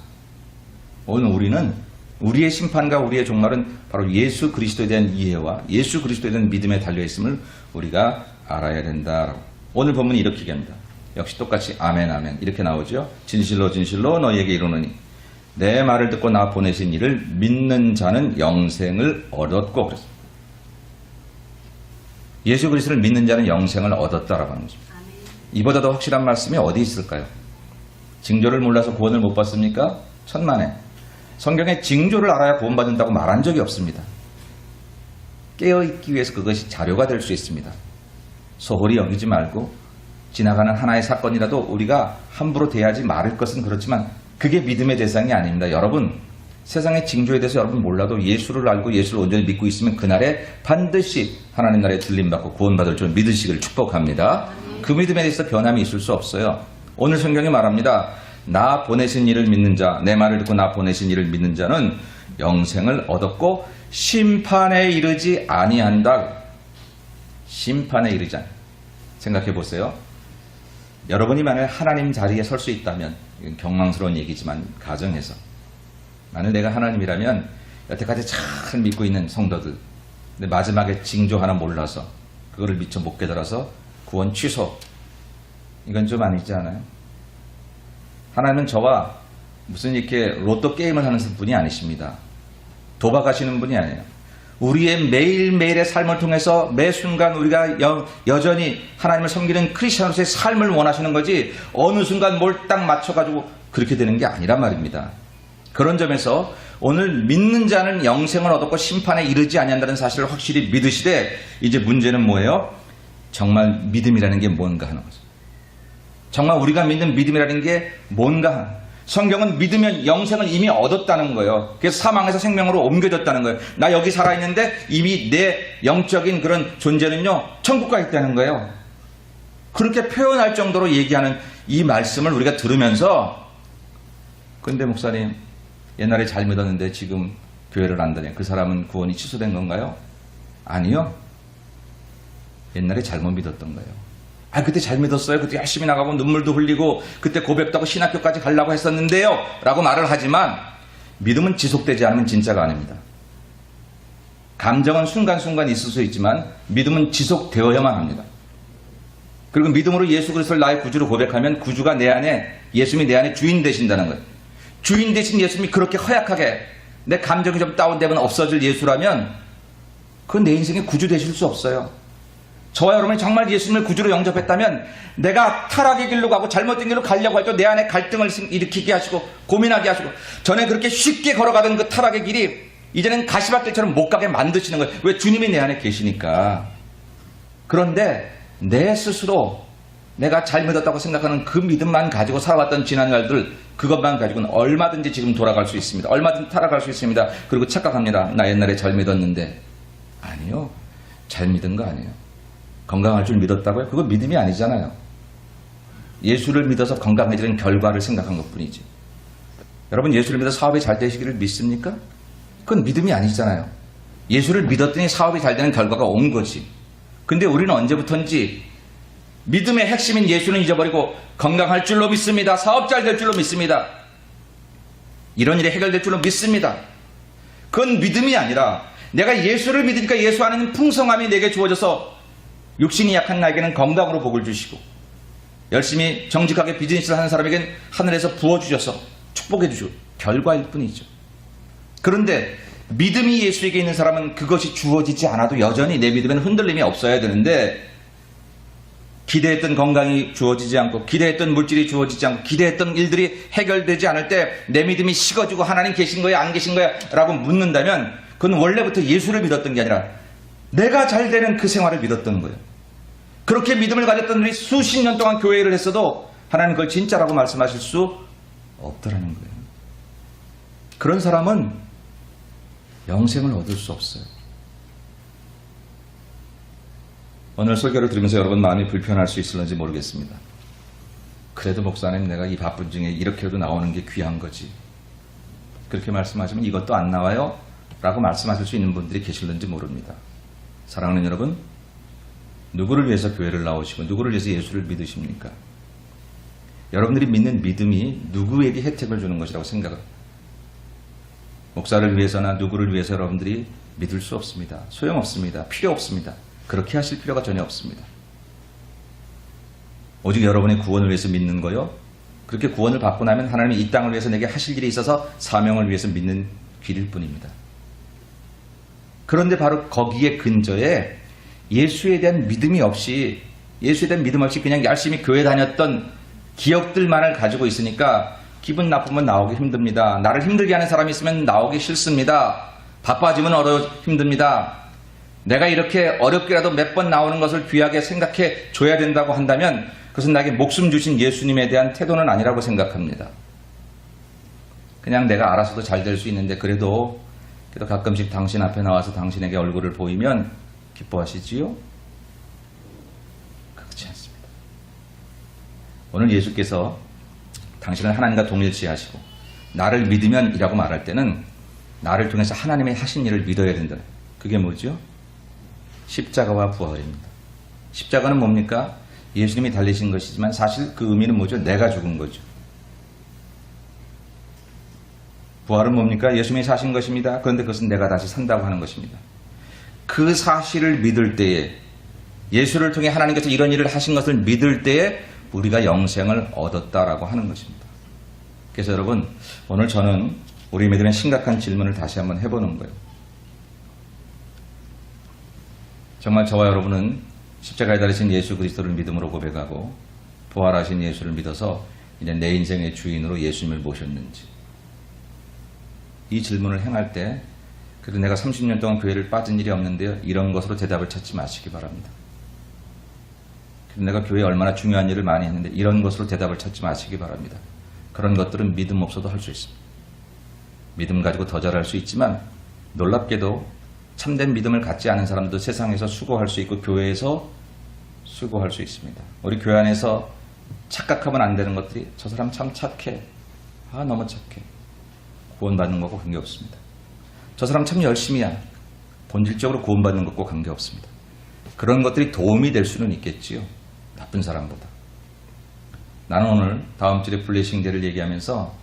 오늘 우리는 우리의 심판과 우리의 종말은 바로 예수 그리스도에 대한 이해와 예수 그리스도에 대한 믿음에 달려있음을 우리가 알아야 된다. 오늘 본문이 이렇게 얘기합니다. 역시 똑같이 아멘 아멘 이렇게 나오죠. 진실로 진실로 너희에게 이르노니 내 말을 듣고 나 보내신 이를 믿는 자는 영생을 얻었고 그랬습니다. 예수 그리스도를 믿는 자는 영생을 얻었다라고 하는 것입니다. 이보다 더 확실한 말씀이 어디 있을까요? 징조를 몰라서 구원을 못 받습니까? 천만에. 성경에 징조를 알아야 구원받는다고 말한 적이 없습니다. 깨어있기 위해서 그것이 자료가 될 수 있습니다. 소홀히 여기지 말고 지나가는 하나의 사건이라도 우리가 함부로 대하지 말을 것은 그렇지만 그게 믿음의 대상이 아닙니다. 여러분 세상의 징조에 대해서 여러분 몰라도 예수를 알고 예수를 온전히 믿고 있으면 그날에 반드시 하나님 나라에 들림받고 구원받을 줄 믿으시길 축복합니다. 그 믿음에 대해서 변함이 있을 수 없어요. 오늘 성경이 말합니다. 나 보내신 이를 믿는 자, 내 말을 듣고 나 보내신 이를 믿는 자는 영생을 얻었고 심판에 이르지 아니한다. 심판에 이르지 않. 생각해 보세요. 여러분이 만약 하나님 자리에 설 수 있다면, 이건 경망스러운 얘기지만 가정에서 만약 내가 하나님이라면 여태까지 잘 믿고 있는 성도들 근데 마지막에 징조 하나 몰라서 그거를 미처 못 깨달아서 구원 취소, 이건 좀 아니지 않아요? 하나님은 저와 무슨 이렇게 로또 게임을 하는 분이 아니십니다. 도박하시는 분이 아니에요. 우리의 매일매일의 삶을 통해서 매 순간 우리가 여전히 하나님을 섬기는 크리스천으로서의 삶을 원하시는 거지 어느 순간 뭘 딱 맞춰가지고 그렇게 되는 게 아니란 말입니다. 그런 점에서 오늘 믿는 자는 영생을 얻었고 심판에 이르지 아니한다는 사실을 확실히 믿으시되 이제 문제는 뭐예요? 정말 믿음이라는 게 뭔가 하는 거죠. 정말 우리가 믿는 믿음이라는 게 뭔가 하는 거예요. 성경은 믿으면 영생을 이미 얻었다는 거예요. 그래서 사망에서 생명으로 옮겨졌다는 거예요. 나 여기 살아있는데 이미 내 영적인 그런 존재는요 천국 가 있다는 거예요. 그렇게 표현할 정도로 얘기하는 이 말씀을 우리가 들으면서 근데 목사님 옛날에 잘 믿었는데 지금 교회를 안 다녀요. 그 사람은 구원이 취소된 건가요? 아니요. 옛날에 잘못 믿었던 거예요. 그때 잘 믿었어요. 그때 열심히 나가고 눈물도 흘리고 그때 고백도 하고 신학교까지 가려고 했었는데요 라고 말을 하지만 믿음은 지속되지 않으면 진짜가 아닙니다. 감정은 순간순간 있을 수 있지만 믿음은 지속되어야만 합니다. 그리고 믿음으로 예수 그리스도를 나의 구주로 고백하면 구주가 내 안에, 예수님이 내 안에 주인 되신다는 거예요. 주인 되신 예수님이 그렇게 허약하게 내 감정이 좀 다운되면 없어질 예수라면 그건 내 인생의 구주 되실 수 없어요. 저와 여러분이 정말 예수님을 구주로 영접했다면 내가 타락의 길로 가고 잘못된 길로 가려고 할 때 내 안에 갈등을 일으키게 하시고 고민하게 하시고 전에 그렇게 쉽게 걸어가던 그 타락의 길이 이제는 가시밭길처럼 못 가게 만드시는 거예요. 왜? 주님이 내 안에 계시니까. 그런데 내 스스로 내가 잘 믿었다고 생각하는 그 믿음만 가지고 살아왔던 지난 날들 그것만 가지고는 얼마든지 지금 돌아갈 수 있습니다. 얼마든지 타락할 수 있습니다. 그리고 착각합니다. 나 옛날에 잘 믿었는데. 아니요. 잘 믿은 거 아니에요. 건강할 줄 믿었다고요? 그건 믿음이 아니잖아요. 예수를 믿어서 건강해지는 결과를 생각한 것뿐이지. 여러분 예수를 믿어 사업이 잘 되시기를 믿습니까? 그건 믿음이 아니잖아요. 예수를 믿었더니 사업이 잘 되는 결과가 온 거지. 근데 우리는 언제부턴지 믿음의 핵심인 예수는 잊어버리고 건강할 줄로 믿습니다. 사업 잘 될 줄로 믿습니다. 이런 일이 해결될 줄로 믿습니다. 그건 믿음이 아니라 내가 예수를 믿으니까 예수 안에 있는 풍성함이 내게 주어져서 육신이 약한 나에게는 건강으로 복을 주시고 열심히 정직하게 비즈니스를 하는 사람에게는 하늘에서 부어주셔서 축복해 주시고 결과일 뿐이죠. 그런데 믿음이 예수에게 있는 사람은 그것이 주어지지 않아도 여전히 내 믿음에는 흔들림이 없어야 되는데 기대했던 건강이 주어지지 않고 기대했던 물질이 주어지지 않고 기대했던 일들이 해결되지 않을 때 내 믿음이 식어지고 하나님 계신 거야 안 계신 거야 라고 묻는다면 그건 원래부터 예수를 믿었던 게 아니라 내가 잘 되는 그 생활을 믿었던 거예요. 그렇게 믿음을 가졌던 우리 수십 년 동안 교회를 했어도 하나님 그걸 진짜라고 말씀하실 수 없더라는 거예요. 그런 사람은 영생을 얻을 수 없어요. 오늘 설교를 들으면서 여러분 마음이 불편할 수 있을는지 모르겠습니다. 그래도 목사님 내가 이 바쁜 중에 이렇게라도 나오는 게 귀한 거지. 그렇게 말씀하시면 이것도 안 나와요? 라고 말씀하실 수 있는 분들이 계실는지 모릅니다. 사랑하는 여러분, 누구를 위해서 교회를 나오시고 누구를 위해서 예수를 믿으십니까? 여러분들이 믿는 믿음이 누구에게 혜택을 주는 것이라고 생각을 목사를 위해서나 누구를 위해서 여러분들이 믿을 수 없습니다. 소용없습니다. 필요 없습니다. 그렇게 하실 필요가 전혀 없습니다. 오직 여러분의 구원을 위해서 믿는 거요. 그렇게 구원을 받고 나면 하나님이 이 땅을 위해서 내게 하실 일이 있어서 사명을 위해서 믿는 길일 뿐입니다. 그런데 바로 거기에 근저에 예수에 대한 믿음이 없이 그냥 열심히 교회 다녔던 기억들만을 가지고 있으니까 기분 나쁘면 나오기 힘듭니다. 나를 힘들게 하는 사람이 있으면 나오기 싫습니다. 바빠지면 힘듭니다. 내가 이렇게 어렵게라도 몇 번 나오는 것을 귀하게 생각해 줘야 된다고 한다면 그것은 나에게 목숨 주신 예수님에 대한 태도는 아니라고 생각합니다. 그냥 내가 알아서도 잘 될 수 있는데 그래도 가끔씩 당신 앞에 나와서 당신에게 얼굴을 보이면 기뻐하시지요? 그렇지 않습니다. 오늘 예수께서 당신을 하나님과 동일시하시고 나를 믿으면 이라고 말할 때는 나를 통해서 하나님의 하신 일을 믿어야 된다. 그게 뭐죠? 십자가와 부활입니다. 십자가는 뭡니까? 예수님이 달리신 것이지만 사실 그 의미는 뭐죠? 내가 죽은 거죠. 부활은 뭡니까? 예수님이 사신 것입니다. 그런데 그것은 내가 다시 산다고 하는 것입니다. 그 사실을 믿을 때에 예수를 통해 하나님께서 이런 일을 하신 것을 믿을 때에 우리가 영생을 얻었다라고 하는 것입니다. 그래서 여러분 오늘 저는 우리 믿음의 심각한 질문을 다시 한번 해보는 거예요. 정말 저와 여러분은 십자가에 달리신 예수 그리스도를 믿음으로 고백하고 부활하신 예수를 믿어서 이제 내 인생의 주인으로 예수님을 모셨는지 이 질문을 행할 때 그래도 내가 30년 동안 교회를 빠진 일이 없는데요. 이런 것으로 대답을 찾지 마시기 바랍니다. 내가 교회에 얼마나 중요한 일을 많이 했는데 이런 것으로 대답을 찾지 마시기 바랍니다. 그런 것들은 믿음 없어도 할 수 있습니다. 믿음 가지고 더 잘할 수 있지만 놀랍게도 참된 믿음을 갖지 않은 사람도 세상에서 수고할 수 있고 교회에서 수고할 수 있습니다. 우리 교회 안에서 착각하면 안 되는 것들이 저 사람 참 착해. 너무 착해. 구원받는 것과 관계없습니다. 저 사람 참 열심히야. 본질적으로 구원받는 것과 관계없습니다. 그런 것들이 도움이 될 수는 있겠지요. 나쁜 사람보다. 나는 오늘 다음 주에 블레싱 데이를 얘기하면서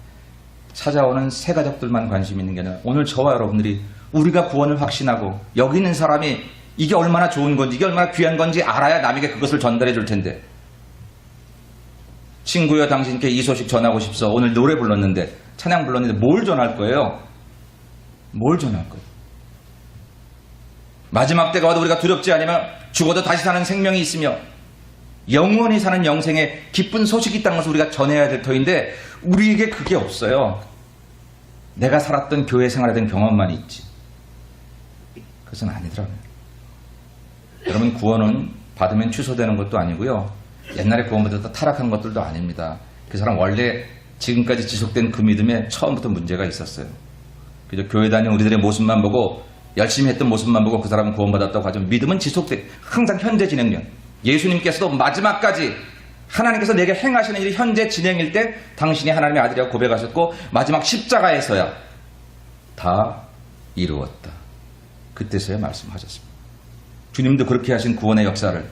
찾아오는 새 가족들만 관심 있는 게 아니라 오늘 저와 여러분들이 우리가 구원을 확신하고 여기 있는 사람이 이게 얼마나 좋은 건지 이게 얼마나 귀한 건지 알아야 남에게 그것을 전달해 줄 텐데 친구여 당신께 이 소식 전하고 싶소. 오늘 노래 불렀는데 찬양 불렀는데 뭘 전할 거예요? 뭘 전할 거예요? 마지막 때가 와도 우리가 두렵지 않으며 죽어도 다시 사는 생명이 있으며 영원히 사는 영생의 기쁜 소식이 있다는 것을 우리가 전해야 될 터인데 우리에게 그게 없어요. 내가 살았던 교회 생활에 대한 경험만 있지. 그것은 아니더라고요. 여러분 구원은 받으면 취소되는 것도 아니고요. 옛날에 구원받았다 타락한 것들도 아닙니다. 그 사람 원래 지금까지 지속된 그 믿음에 처음부터 문제가 있었어요. 그저 교회 다니는 우리들의 모습만 보고 열심히 했던 모습만 보고 그 사람은 구원받았다고 하죠. 믿음은 지속돼. 항상 현재 진행형. 예수님께서도 마지막까지 하나님께서 내게 행하시는 일이 현재 진행일 때 당신이 하나님의 아들이라고 고백하셨고 마지막 십자가에서야 다 이루었다. 그때서야 말씀하셨습니다. 주님도 그렇게 하신 구원의 역사를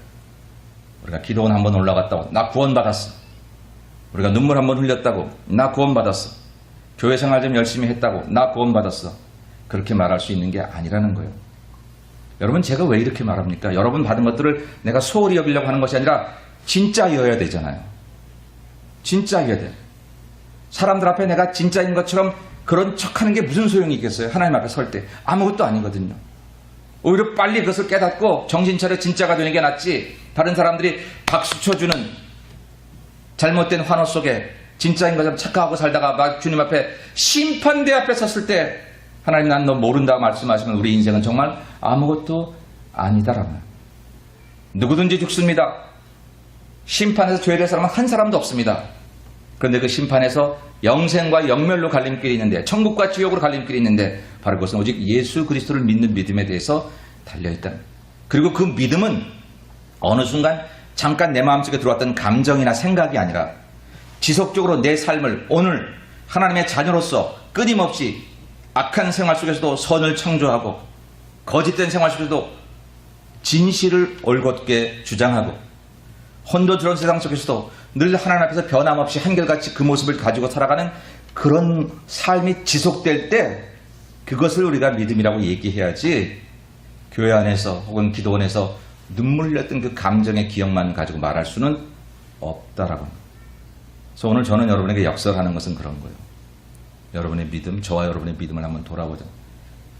우리가 기도원 한번 올라갔다고 나 구원받았어. 우리가 눈물 한번 흘렸다고 나 구원받았어. 교회 생활 좀 열심히 했다고 나 구원받았어. 그렇게 말할 수 있는 게 아니라는 거예요. 여러분 제가 왜 이렇게 말합니까? 여러분 받은 것들을 내가 소홀히 여기려고 하는 것이 아니라 진짜여야 되잖아요. 진짜여야 돼. 사람들 앞에 내가 진짜인 것처럼 그런 척하는 게 무슨 소용이 있겠어요? 하나님 앞에 설 때. 아무것도 아니거든요. 오히려 빨리 그것을 깨닫고 정신 차려 진짜가 되는 게 낫지. 다른 사람들이 박수 쳐주는 잘못된 환호 속에 진짜인 것처럼 착각하고 살다가 막 주님 앞에 심판대 앞에 섰을 때 하나님 난 너 모른다 말씀하시면 우리 인생은 정말 아무것도 아니다라고요. 누구든지 죽습니다. 심판에서 죄될 사람은 한 사람도 없습니다. 그런데 그 심판에서 영생과 영멸로 갈림길이 있는데 천국과 지옥으로 갈림길이 있는데 바로 그것은 오직 예수 그리스도를 믿는 믿음에 대해서 달려있다. 그리고 그 믿음은 어느 순간 잠깐 내 마음속에 들어왔던 감정이나 생각이 아니라 지속적으로 내 삶을 오늘 하나님의 자녀로서 끊임없이 악한 생활 속에서도 선을 창조하고 거짓된 생활 속에서도 진실을 올곧게 주장하고 혼돈스러운 세상 속에서도 늘 하나님 앞에서 변함없이 한결같이 그 모습을 가지고 살아가는 그런 삶이 지속될 때 그것을 우리가 믿음이라고 얘기해야지 교회 안에서 혹은 기도원에서 눈물 흘렸던 그 감정의 기억만 가지고 말할 수는 없다라고 합니다. 그래서 오늘 저는 여러분에게 역설하는 것은 그런 거예요. 여러분의 믿음, 저와 여러분의 믿음을 한번 돌아보자.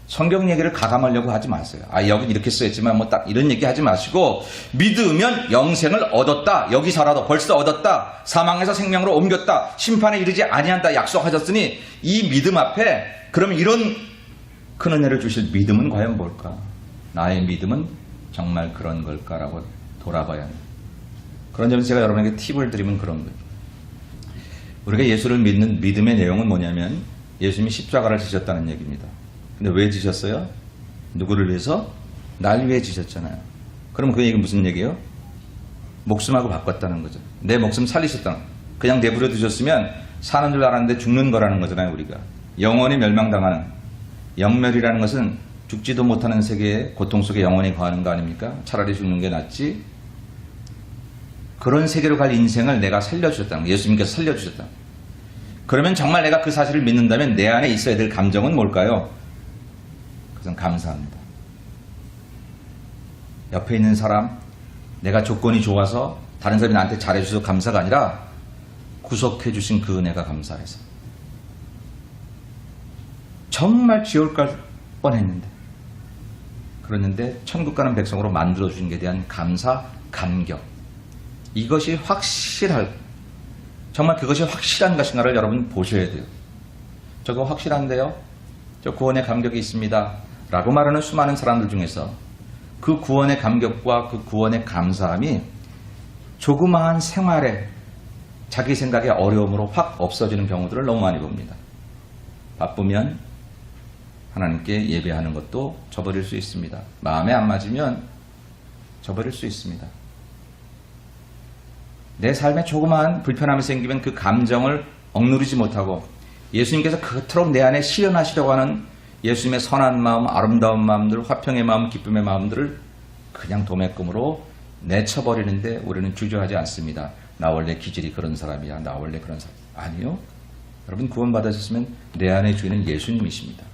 성경 얘기를 가감하려고 하지 마세요. 여기 이렇게 써있지만 뭐 딱 이런 얘기 하지 마시고 믿으면 영생을 얻었다. 여기서라도 벌써 얻었다. 사망에서 생명으로 옮겼다. 심판에 이르지 아니한다. 약속하셨으니 이 믿음 앞에 그러면 이런 큰 은혜를 주실 믿음은 과연 뭘까? 나의 믿음은 정말 그런 걸까라고 돌아봐야 합니다. 그런 점에서 제가 여러분에게 팁을 드리면 그런 거예요. 우리가 예수를 믿는 믿음의 내용은 뭐냐면 예수님이 십자가를 지셨다는 얘기입니다. 근데 왜 지셨어요? 누구를 위해서? 날 위해 지셨잖아요. 그럼 그 얘기는 무슨 얘기예요? 목숨하고 바꿨다는 거죠. 내 목숨 살리셨다는 거예요. 그냥 내버려 두셨으면 사는 줄 알았는데 죽는 거라는 거잖아요. 우리가 영원히 멸망당하는 영멸이라는 것은 죽지도 못하는 세계의 고통 속에 영원히 거하는 거 아닙니까? 차라리 죽는 게 낫지. 그런 세계로 갈 인생을 내가 살려주셨다는 거예요. 예수님께서 살려주셨다는 거예요. 그러면 정말 내가 그 사실을 믿는다면 내 안에 있어야 될 감정은 뭘까요? 그것은 감사합니다. 옆에 있는 사람, 내가 조건이 좋아서 다른 사람이 나한테 잘해줘서 감사가 아니라 구속해 주신 그 은혜가 감사해서 정말 지옥 갈 뻔했는데 그랬는데 천국 가는 백성으로 만들어주신 것에 대한 감사, 감격 이것이 정말 그것이 확실한 것인가를 여러분 보셔야 돼요. 저거 확실한데요? 저 구원의 감격이 있습니다. 라고 말하는 수많은 사람들 중에서 그 구원의 감격과 그 구원의 감사함이 조그마한 생활에 자기 생각의 어려움으로 확 없어지는 경우들을 너무 많이 봅니다. 바쁘면 하나님께 예배하는 것도 저버릴 수 있습니다. 마음에 안 맞으면 저버릴 수 있습니다. 내 삶에 조그마한 불편함이 생기면 그 감정을 억누르지 못하고 예수님께서 그토록 내 안에 실현하시려고 하는 예수님의 선한 마음, 아름다운 마음들, 화평의 마음, 기쁨의 마음들을 그냥 도매금으로 내쳐버리는데 우리는 주저하지 않습니다. 나 원래 기질이 그런 사람이야. 나 원래 그런 사람. 아니요. 여러분 구원받으셨으면 내 안에 주인은 예수님이십니다.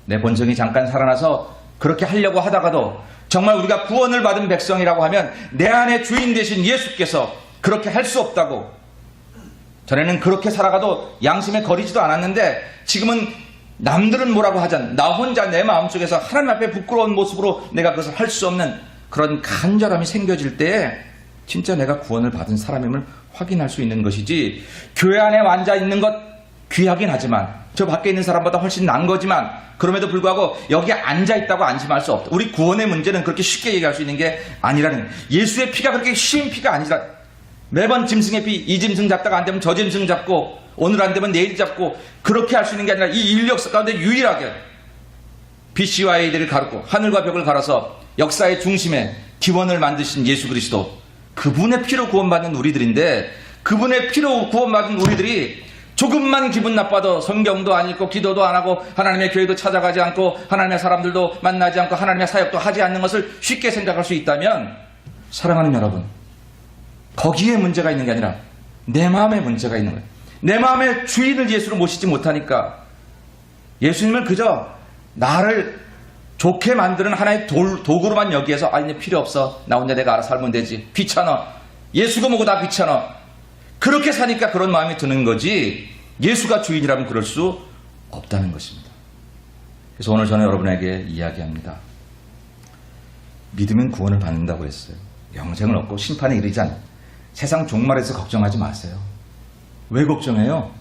내 본성이 잠깐 살아나서 그렇게 하려고 하다가도 정말 우리가 구원을 받은 백성이라고 하면 내 안에 주인 되신 예수께서 그렇게 할 수 없다고. 전에는 그렇게 살아가도 양심에 거리지도 않았는데 지금은 남들은 뭐라고 하잖아. 나 혼자 내 마음속에서 하나님 앞에 부끄러운 모습으로 내가 그것을 할 수 없는 그런 간절함이 생겨질 때에 진짜 내가 구원을 받은 사람임을 확인할 수 있는 것이지 교회 안에 앉아 있는 것 귀하긴 하지만 저 밖에 있는 사람보다 훨씬 난 거지만 그럼에도 불구하고 여기에 앉아 있다고 안심할 수 없다. 우리 구원의 문제는 그렇게 쉽게 얘기할 수 있는 게 아니라는 거예요. 예수의 피가 그렇게 쉬운 피가 아니라 매번 짐승의 피, 이 짐승 잡다가 안 되면 저 짐승 잡고 오늘 안 되면 내일 잡고 그렇게 할 수 있는 게 아니라 이 인류 역사 가운데 유일하게 BC와 A들을 가르고 하늘과 벽을 갈아서 역사의 중심에 기원을 만드신 예수 그리스도 그분의 피로 구원받는 우리들인데 그분의 피로 구원받은 우리들이 조금만 기분 나빠도 성경도 안 읽고 기도도 안 하고 하나님의 교회도 찾아가지 않고 하나님의 사람들도 만나지 않고 하나님의 사역도 하지 않는 것을 쉽게 생각할 수 있다면 사랑하는 여러분 거기에 문제가 있는 게 아니라 내 마음에 문제가 있는 거예요. 내 마음의 주인을 예수로 모시지 못하니까 예수님을 그저 나를 좋게 만드는 하나의 도구로만 여기에서 이제 필요 없어. 나 혼자 내가 알아서 살면 되지. 귀찮아. 예수가 뭐고 나 귀찮아. 그렇게 사니까 그런 마음이 드는 거지 예수가 주인이라면 그럴 수 없다는 것입니다. 그래서 오늘 저는 여러분에게 이야기합니다. 믿으면 구원을 받는다고 했어요. 영생을 얻고 심판에 이르지 않는 세상 종말에서 걱정하지 마세요. 왜 걱정해요?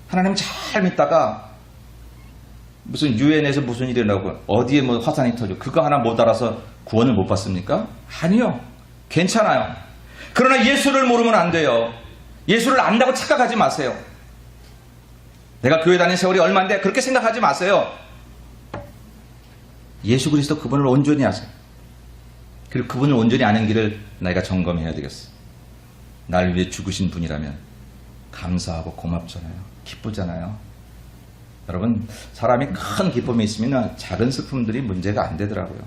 하나님 잘 믿다가 무슨 유엔에서 무슨 일이 나고 어디에 뭐 화산이 터져 그거 하나 못 알아서 구원을 못 받습니까? 아니요. 괜찮아요. 그러나 예수를 모르면 안 돼요. 예수를 안다고 착각하지 마세요. 내가 교회 다닌 세월이 얼마인데 그렇게 생각하지 마세요. 예수 그리스도 그분을 온전히 아세요. 그리고 그분을 온전히 아는 길을 내가 점검해야 되겠어. 날 위해 죽으신 분이라면 감사하고 고맙잖아요. 기쁘잖아요. 여러분 사람이 큰 기쁨이 있으면 작은 슬픔들이 문제가 안 되더라고요.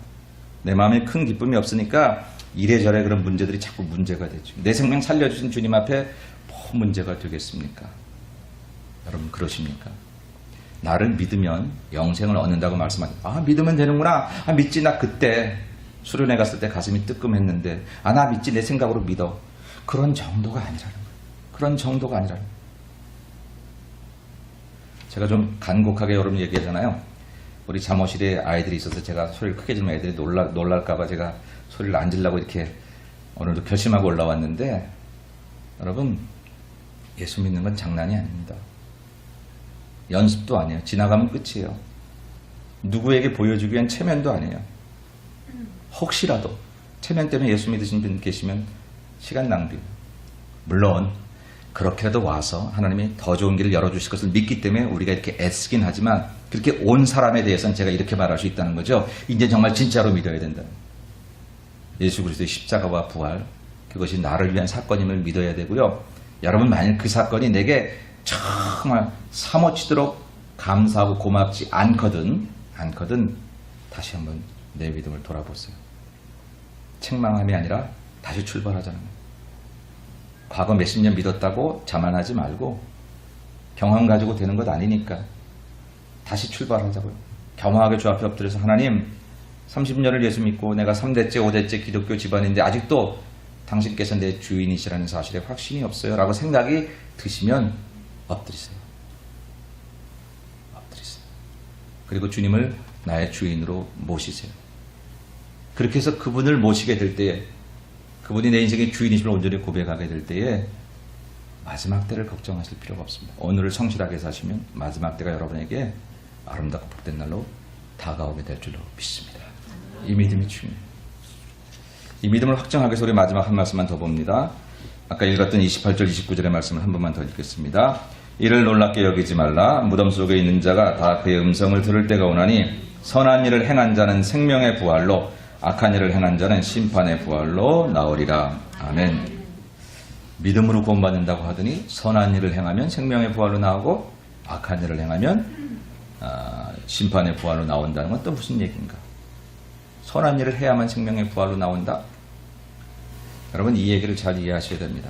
내 마음에 큰 기쁨이 없으니까 이래저래 그런 문제들이 자꾸 문제가 되죠. 내 생명 살려주신 주님 앞에 뭐 문제가 되겠습니까? 여러분 그러십니까? 나를 믿으면 영생을 얻는다고 말씀하죠. 아 믿으면 되는구나. 아 믿지. 나 그때 수련회 갔을 때 가슴이 뜨끔했는데 나 믿지. 내 생각으로 믿어. 그런 정도가 아니라는 거예요. 그런 정도가 아니라는 거예요. 제가 좀 간곡하게 여러분 얘기하잖아요. 우리 잠옷실에 아이들이 있어서 제가 소리를 크게 지르면 애들이 놀랄까봐 제가 소리를 안 지르려고 이렇게 오늘도 결심하고 올라왔는데, 여러분 예수 믿는 건 장난이 아닙니다. 연습도 아니에요. 지나가면 끝이에요. 누구에게 보여주기 위한 체면도 아니에요. 혹시라도 체면 때문에 예수 믿으신 분 계시면 시간 낭비예요. 물론 그렇게라도 와서 하나님이 더 좋은 길을 열어주실 것을 믿기 때문에 우리가 이렇게 애쓰긴 하지만, 그렇게 온 사람에 대해서는 제가 이렇게 말할 수 있다는 거죠. 이제 정말 진짜로 믿어야 된다. 예수 그리스도의 십자가와 부활, 그것이 나를 위한 사건임을 믿어야 되고요. 여러분 만일 그 사건이 내게 정말 사모치도록 감사하고 고맙지 않거든 다시 한번 내 믿음을 돌아보세요. 책망함이 아니라 다시 출발하자는 거예요. 과거 몇십 년 믿었다고 자만하지 말고, 경험 가지고 되는 것 아니니까 다시 출발하자고요. 겸허하게 주 앞에 엎드려서, 하나님 30년을 예수 믿고 내가 3대째 5대째 기독교 집안인데 아직도 당신께서 내 주인이시라는 사실에 확신이 없어요 라고 생각이 드시면 엎드리세요. 엎드리세요. 그리고 주님을 나의 주인으로 모시세요. 그렇게 해서 그분을 모시게 될 때에, 그분이 내 인생의 주인이심을 온전히 고백하게 될 때에 마지막 때를 걱정하실 필요가 없습니다. 오늘을 성실하게 사시면 마지막 때가 여러분에게 아름답고 복된 날로 다가오게 될 줄로 믿습니다. 이 믿음이 중요해요. 이 믿음을 확정하기 위해서 우리 마지막 한 말씀만 더 봅니다. 아까 읽었던 28절 29절의 말씀을 한 번만 더 읽겠습니다. 이를 놀랍게 여기지 말라. 무덤 속에 있는 자가 다 그의 음성을 들을 때가 오나니 선한 일을 행한 자는 생명의 부활로, 악한 일을 행한 자는 심판의 부활로 나오리라. 아멘. 믿음으로 구원받는다고 하더니 선한 일을 행하면 생명의 부활로 나오고 악한 일을 행하면 심판의 부활로 나온다는 건 또 무슨 얘기인가? 선한 일을 해야만 생명의 부활로 나온다? 여러분 이 얘기를 잘 이해하셔야 됩니다.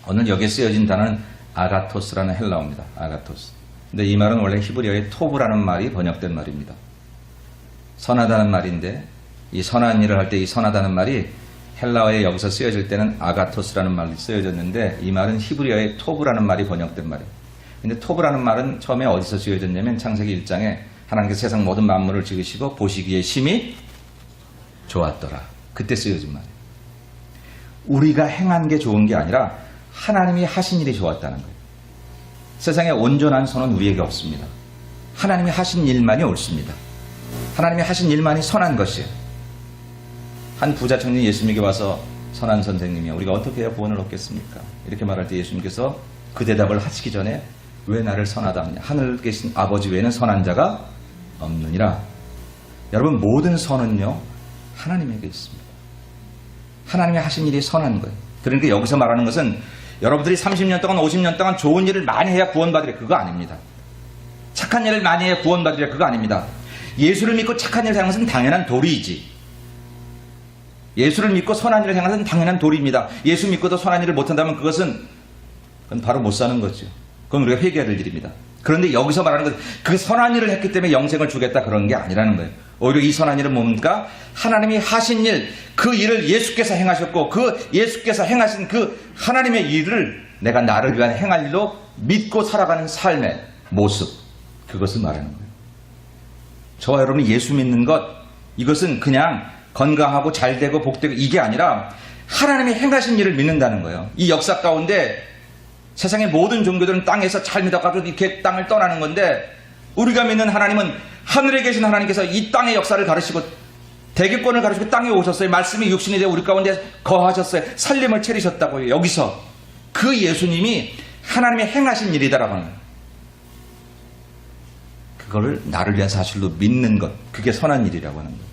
오늘 여기에 쓰여진 단어는 아가토스라는 헬라어입니다. 아가토스. 근데 이 말은 원래 히브리어의 토브라는 말이 번역된 말입니다. 선하다는 말인데, 이 선한 일을 할 때 이 선하다는 말이 헬라어에 여기서 쓰여질 때는 아가토스라는 말이 쓰여졌는데, 이 말은 히브리어의 토브라는 말이 번역된 말이에요. 근데 토브라는 말은 처음에 어디서 쓰여졌냐면 창세기 1장에 하나님께서 세상 모든 만물을 지으시고 보시기에 심히 좋았더라. 그때 쓰여진 말이에요. 우리가 행한 게 좋은 게 아니라 하나님이 하신 일이 좋았다는 거예요. 세상에 온전한 선은 우리에게 없습니다. 하나님이 하신 일만이 옳습니다. 하나님이 하신 일만이 선한 것이에요. 한 부자 청년이 예수님에게 와서, 선한 선생님이야, 우리가 어떻게 해야 구원을 얻겠습니까? 이렇게 말할 때 예수님께서 그 대답을 하시기 전에, 왜 나를 선하다 하느냐? 하늘 계신 아버지 외에는 선한 자가 없느니라. 여러분 모든 선은요 하나님에게 있습니다. 하나님이 하신 일이 선한 거예요. 그러니까 여기서 말하는 것은 여러분들이 30년 동안 50년 동안 좋은 일을 많이 해야 구원받으려, 그거 아닙니다. 착한 일을 많이 해야 구원받으려, 그거 아닙니다. 예수를 믿고 착한 일을 하는 것은 당연한 도리이지. 예수를 믿고 선한 일을 행하는 것은 당연한 도리입니다. 예수 믿고도 선한 일을 못한다면 그건 바로 못 사는 거죠. 그건 우리가 회개해야 될 일입니다. 그런데 여기서 말하는 것은 그 선한 일을 했기 때문에 영생을 주겠다, 그런 게 아니라는 거예요. 오히려 이 선한 일은 뭡니까? 하나님이 하신 일, 그 일을 예수께서 행하셨고, 그 예수께서 행하신 그 하나님의 일을 내가 나를 위한 행할 일로 믿고 살아가는 삶의 모습, 그것을 말하는 거예요. 저와 여러분이 예수 믿는 것, 이것은 그냥 건강하고 잘되고 복되고 이게 아니라 하나님이 행하신 일을 믿는다는 거예요. 이 역사 가운데 세상의 모든 종교들은 땅에서 잘 믿어가지고 이렇게 땅을 떠나는 건데, 우리가 믿는 하나님은 하늘에 계신 하나님께서 이 땅의 역사를 가르치고 대기권을 가르치고 땅에 오셨어요. 말씀이 육신이 되어 우리 가운데 거하셨어요. 살림을 차리셨다고요. 여기서 그 예수님이 하나님의 행하신 일이다라고 하는 거예요. 그거를 나를 위한 사실로 믿는 것, 그게 선한 일이라고 하는 거예요.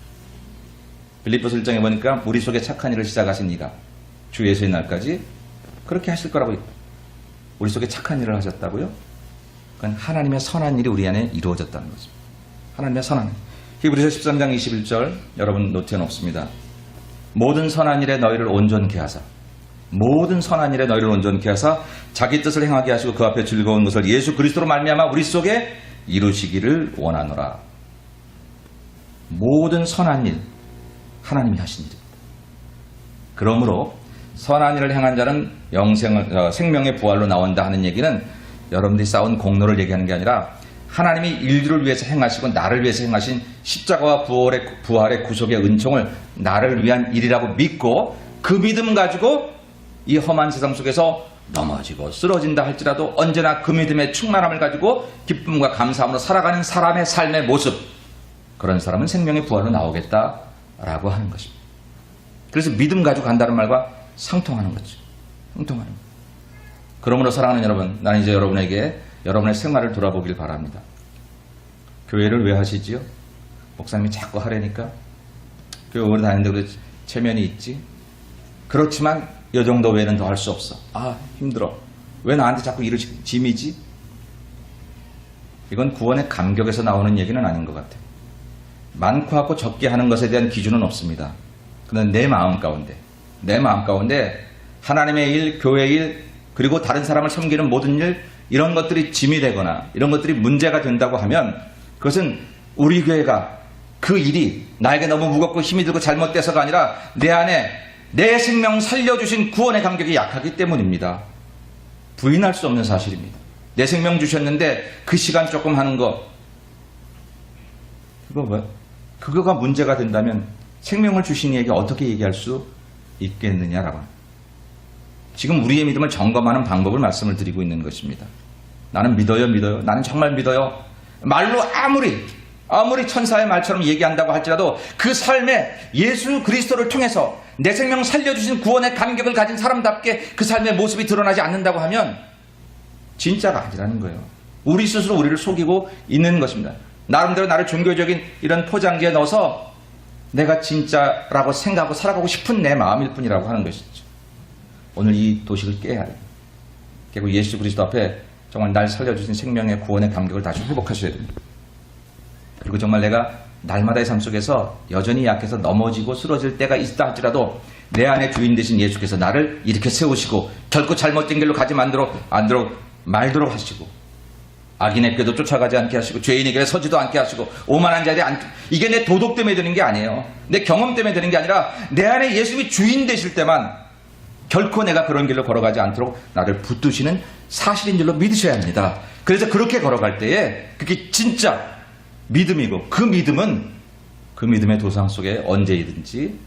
빌립보서 1장에 보니까 우리 속에 착한 일을 시작하신 이가 주 예수의 날까지 그렇게 하실 거라고 있고, 우리 속에 착한 일을 하셨다고요? 그건 하나님의 선한 일이 우리 안에 이루어졌다는 거죠. 하나님의 선한 일. 히브리서 13장 21절 여러분 노트에 놓습니다. 모든 선한 일에 너희를 온전케 하사, 모든 선한 일에 너희를 온전케 하사 자기 뜻을 행하게 하시고 그 앞에 즐거운 것을 예수 그리스도로 말미암아 우리 속에 이루시기를 원하노라. 모든 선한 일 하나님이 하신 일입니다. 그러므로 선한 일을 행한 자는 생명의 부활로 나온다 하는 얘기는 여러분들이 쌓은 공로를 얘기하는 게 아니라 하나님이 인류를 위해서 행하시고 나를 위해서 행하신 십자가와 부활의 구속의 은총을 나를 위한 일이라고 믿고 그 믿음 가지고 이 험한 세상 속에서 넘어지고 쓰러진다 할지라도 언제나 그 믿음의 충만함을 가지고 기쁨과 감사함으로 살아가는 사람의 삶의 모습, 그런 사람은 생명의 부활로 나오겠다라고 하는 것입니다. 그래서 믿음 가지고 간다는 말과 상통하는 거죠. 상통하는 것. 그러므로 사랑하는 여러분, 나는 이제 여러분에게 여러분의 생활을 돌아보길 바랍니다. 교회를 왜 하시지요? 목사님이 자꾸 하려니까. 교회 오래 다니는데 그래 체면이 있지. 그렇지만 이 정도 외에는 더 할 수 없어. 아, 힘들어. 왜 나한테 자꾸 이런 짐이지? 이건 구원의 감격에서 나오는 얘기는 아닌 것 같아요. 많고 하고 적게 하는 것에 대한 기준은 없습니다. 그런데 내 마음 가운데 하나님의 일, 교회의 일, 그리고 다른 사람을 섬기는 모든 일, 이런 것들이 짐이 되거나 이런 것들이 문제가 된다고 하면 그것은 우리 교회가 그 일이 나에게 너무 무겁고 힘이 들고 잘못돼서가 아니라 내 안에 내 생명 살려주신 구원의 감격이 약하기 때문입니다. 부인할 수 없는 사실입니다. 내 생명 주셨는데 그 시간 조금 하는 거, 그거가 문제가 된다면 생명을 주신 이에게 어떻게 얘기할 수 있겠느냐라고 합니다. 지금 우리의 믿음을 점검하는 방법을 말씀을 드리고 있는 것입니다. 나는 믿어요. 나는 정말 믿어요. 말로 아무리 천사의 말처럼 얘기한다고 할지라도 그 삶에 예수 그리스도를 통해서 내 생명 살려주신 구원의 감격을 가진 사람답게 그 삶의 모습이 드러나지 않는다고 하면 진짜가 아니라는 거예요. 우리 스스로 우리를 속이고 있는 것입니다. 나름대로 나를 종교적인 이런 포장지에 넣어서 내가 진짜라고 생각하고 살아가고 싶은 내 마음일 뿐이라고 하는 것이죠. 오늘 이 도식을 깨야 해요. 깨고 예수 그리스도 앞에 정말 날 살려주신 생명의 구원의 감격을 다시 회복하셔야 됩니다. 그리고 정말 내가 날마다의 삶 속에서 여전히 약해서 넘어지고 쓰러질 때가 있다 할지라도 내 안에 주인 되신 예수께서 나를 이렇게 세우시고 결코 잘못된 길로 가지 말도록 하시고 악인의 꾀도 쫓아가지 않게 하시고 죄인의 길에 서지도 않게 하시고 오만한 자리에 이게 내 도덕 때문에 되는 게 아니에요. 내 경험 때문에 되는 게 아니라 내 안에 예수님이 주인 되실 때만 결코 내가 그런 길로 걸어가지 않도록 나를 붙드시는 사실인 줄로 믿으셔야 합니다. 그래서 그렇게 걸어갈 때에 그게 진짜 믿음이고 그 믿음은 그 믿음의 도상 속에 언제이든지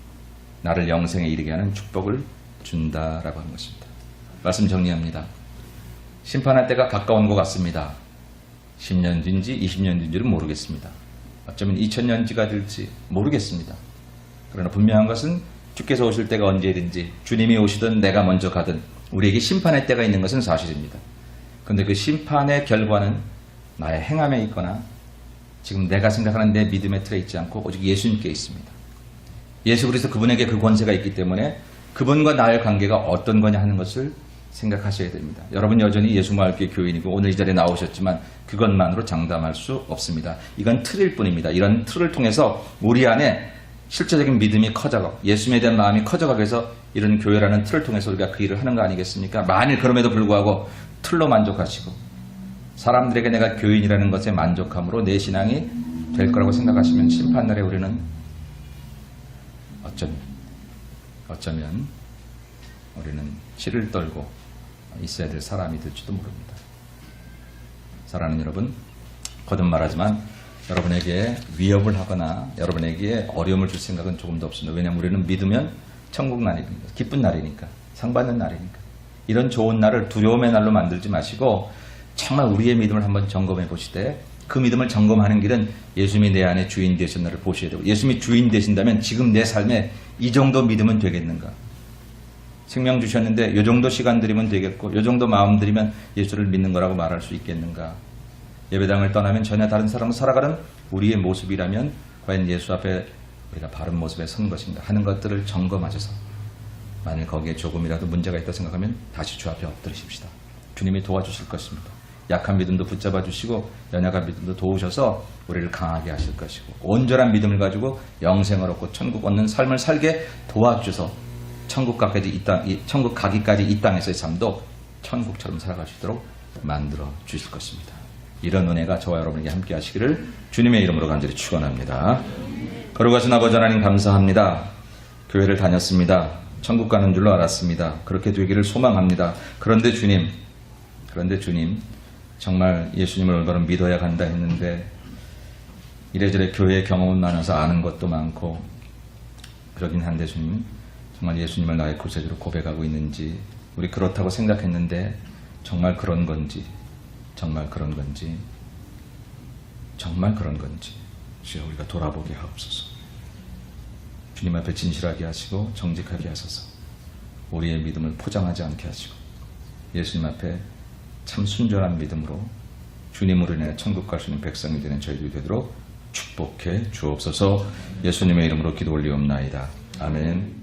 나를 영생에 이르게 하는 축복을 준다라고 하는 것입니다. 말씀 정리합니다. 심판할 때가 가까운 것 같습니다. 10년 뒤인지 20년 뒤인지는 모르겠습니다. 어쩌면 2000년지가 될지 모르겠습니다. 그러나 분명한 것은 주께서 오실 때가 언제든지 주님이 오시든 내가 먼저 가든 우리에게 심판의 때가 있는 것은 사실입니다. 그런데 그 심판의 결과는 나의 행함에 있거나 지금 내가 생각하는 내 믿음의 틀에 있지 않고 오직 예수님께 있습니다. 예수 그리스도 그분에게 그 권세가 있기 때문에 그분과 나의 관계가 어떤 거냐 하는 것을 생각하셔야 됩니다. 여러분 여전히 예수마을교회 교인이고 오늘 이 자리에 나오셨지만 그것만으로 장담할 수 없습니다. 이건 틀일 뿐입니다. 이런 틀을 통해서 우리 안에 실제적인 믿음이 커져가고 예수님에 대한 마음이 커져가기 위해서 이런 교회라는 틀을 통해서 우리가 그 일을 하는 거 아니겠습니까? 만일 그럼에도 불구하고 틀로 만족하시고 사람들에게 내가 교인이라는 것에 만족함으로 내 신앙이 될 거라고 생각하시면 심판날에 우리는 어쩌면 우리는 치를 떨고 있어야 될 사람이 될지도 모릅니다. 사랑하는 여러분, 거듭 말하지만 여러분에게 위협을 하거나 여러분에게 어려움을 줄 생각은 조금도 없습니다. 왜냐하면 우리는 믿으면 천국 날입니다. 기쁜 날이니까, 상 받는 날이니까. 이런 좋은 날을 두려움의 날로 만들지 마시고 정말 우리의 믿음을 한번 점검해 보시되 그 믿음을 점검하는 길은 예수님이 내 안에 주인 되셨나를 보셔야 되고 예수님이 주인 되신다면 지금 내 삶에 이 정도 믿음은 되겠는가? 생명 주셨는데 이 정도 시간 들이면 되겠고 이 정도 마음 들이면 예수를 믿는 거라고 말할 수 있겠는가? 예배당을 떠나면 전혀 다른 사람으로 살아가는 우리의 모습이라면 과연 예수 앞에 우리가 바른 모습에 선 것인가 하는 것들을 점검하셔서 만일 거기에 조금이라도 문제가 있다 생각하면 다시 주 앞에 엎드리십시다. 주님이 도와주실 것입니다. 약한 믿음도 붙잡아 주시고 연약한 믿음도 도우셔서 우리를 강하게 하실 것이고 온전한 믿음을 가지고 영생을 얻고 천국 얻는 삶을 살게 도와주셔서 천국 가기까지 이 땅에서의 삶도 천국처럼 살아갈 수 있도록 만들어 주실 것입니다. 이런 은혜가 저와 여러분에게 함께 하시기를 주님의 이름으로 간절히 축원합니다. 거룩하신 아버지 하나님 감사합니다. 교회를 다녔습니다. 천국 가는 줄로 알았습니다. 그렇게 되기를 소망합니다. 그런데 주님 정말 예수님을 올바로 믿어야 간다 했는데 이래저래 교회 경험은 많아서 아는 것도 많고 그러긴 한데 주님 정말 예수님을 나의 구세주로 고백하고 있는지 우리 그렇다고 생각했는데 정말 그런 건지 주여 우리가 돌아보게 하옵소서. 주님 앞에 진실하게 하시고 정직하게 하소서. 우리의 믿음을 포장하지 않게 하시고 예수님 앞에 참 순전한 믿음으로 주님으로 인해 천국 갈 수 있는 백성이 되는 저희들이 되도록 축복해 주옵소서. 예수님의 이름으로 기도 올리옵나이다. 아멘.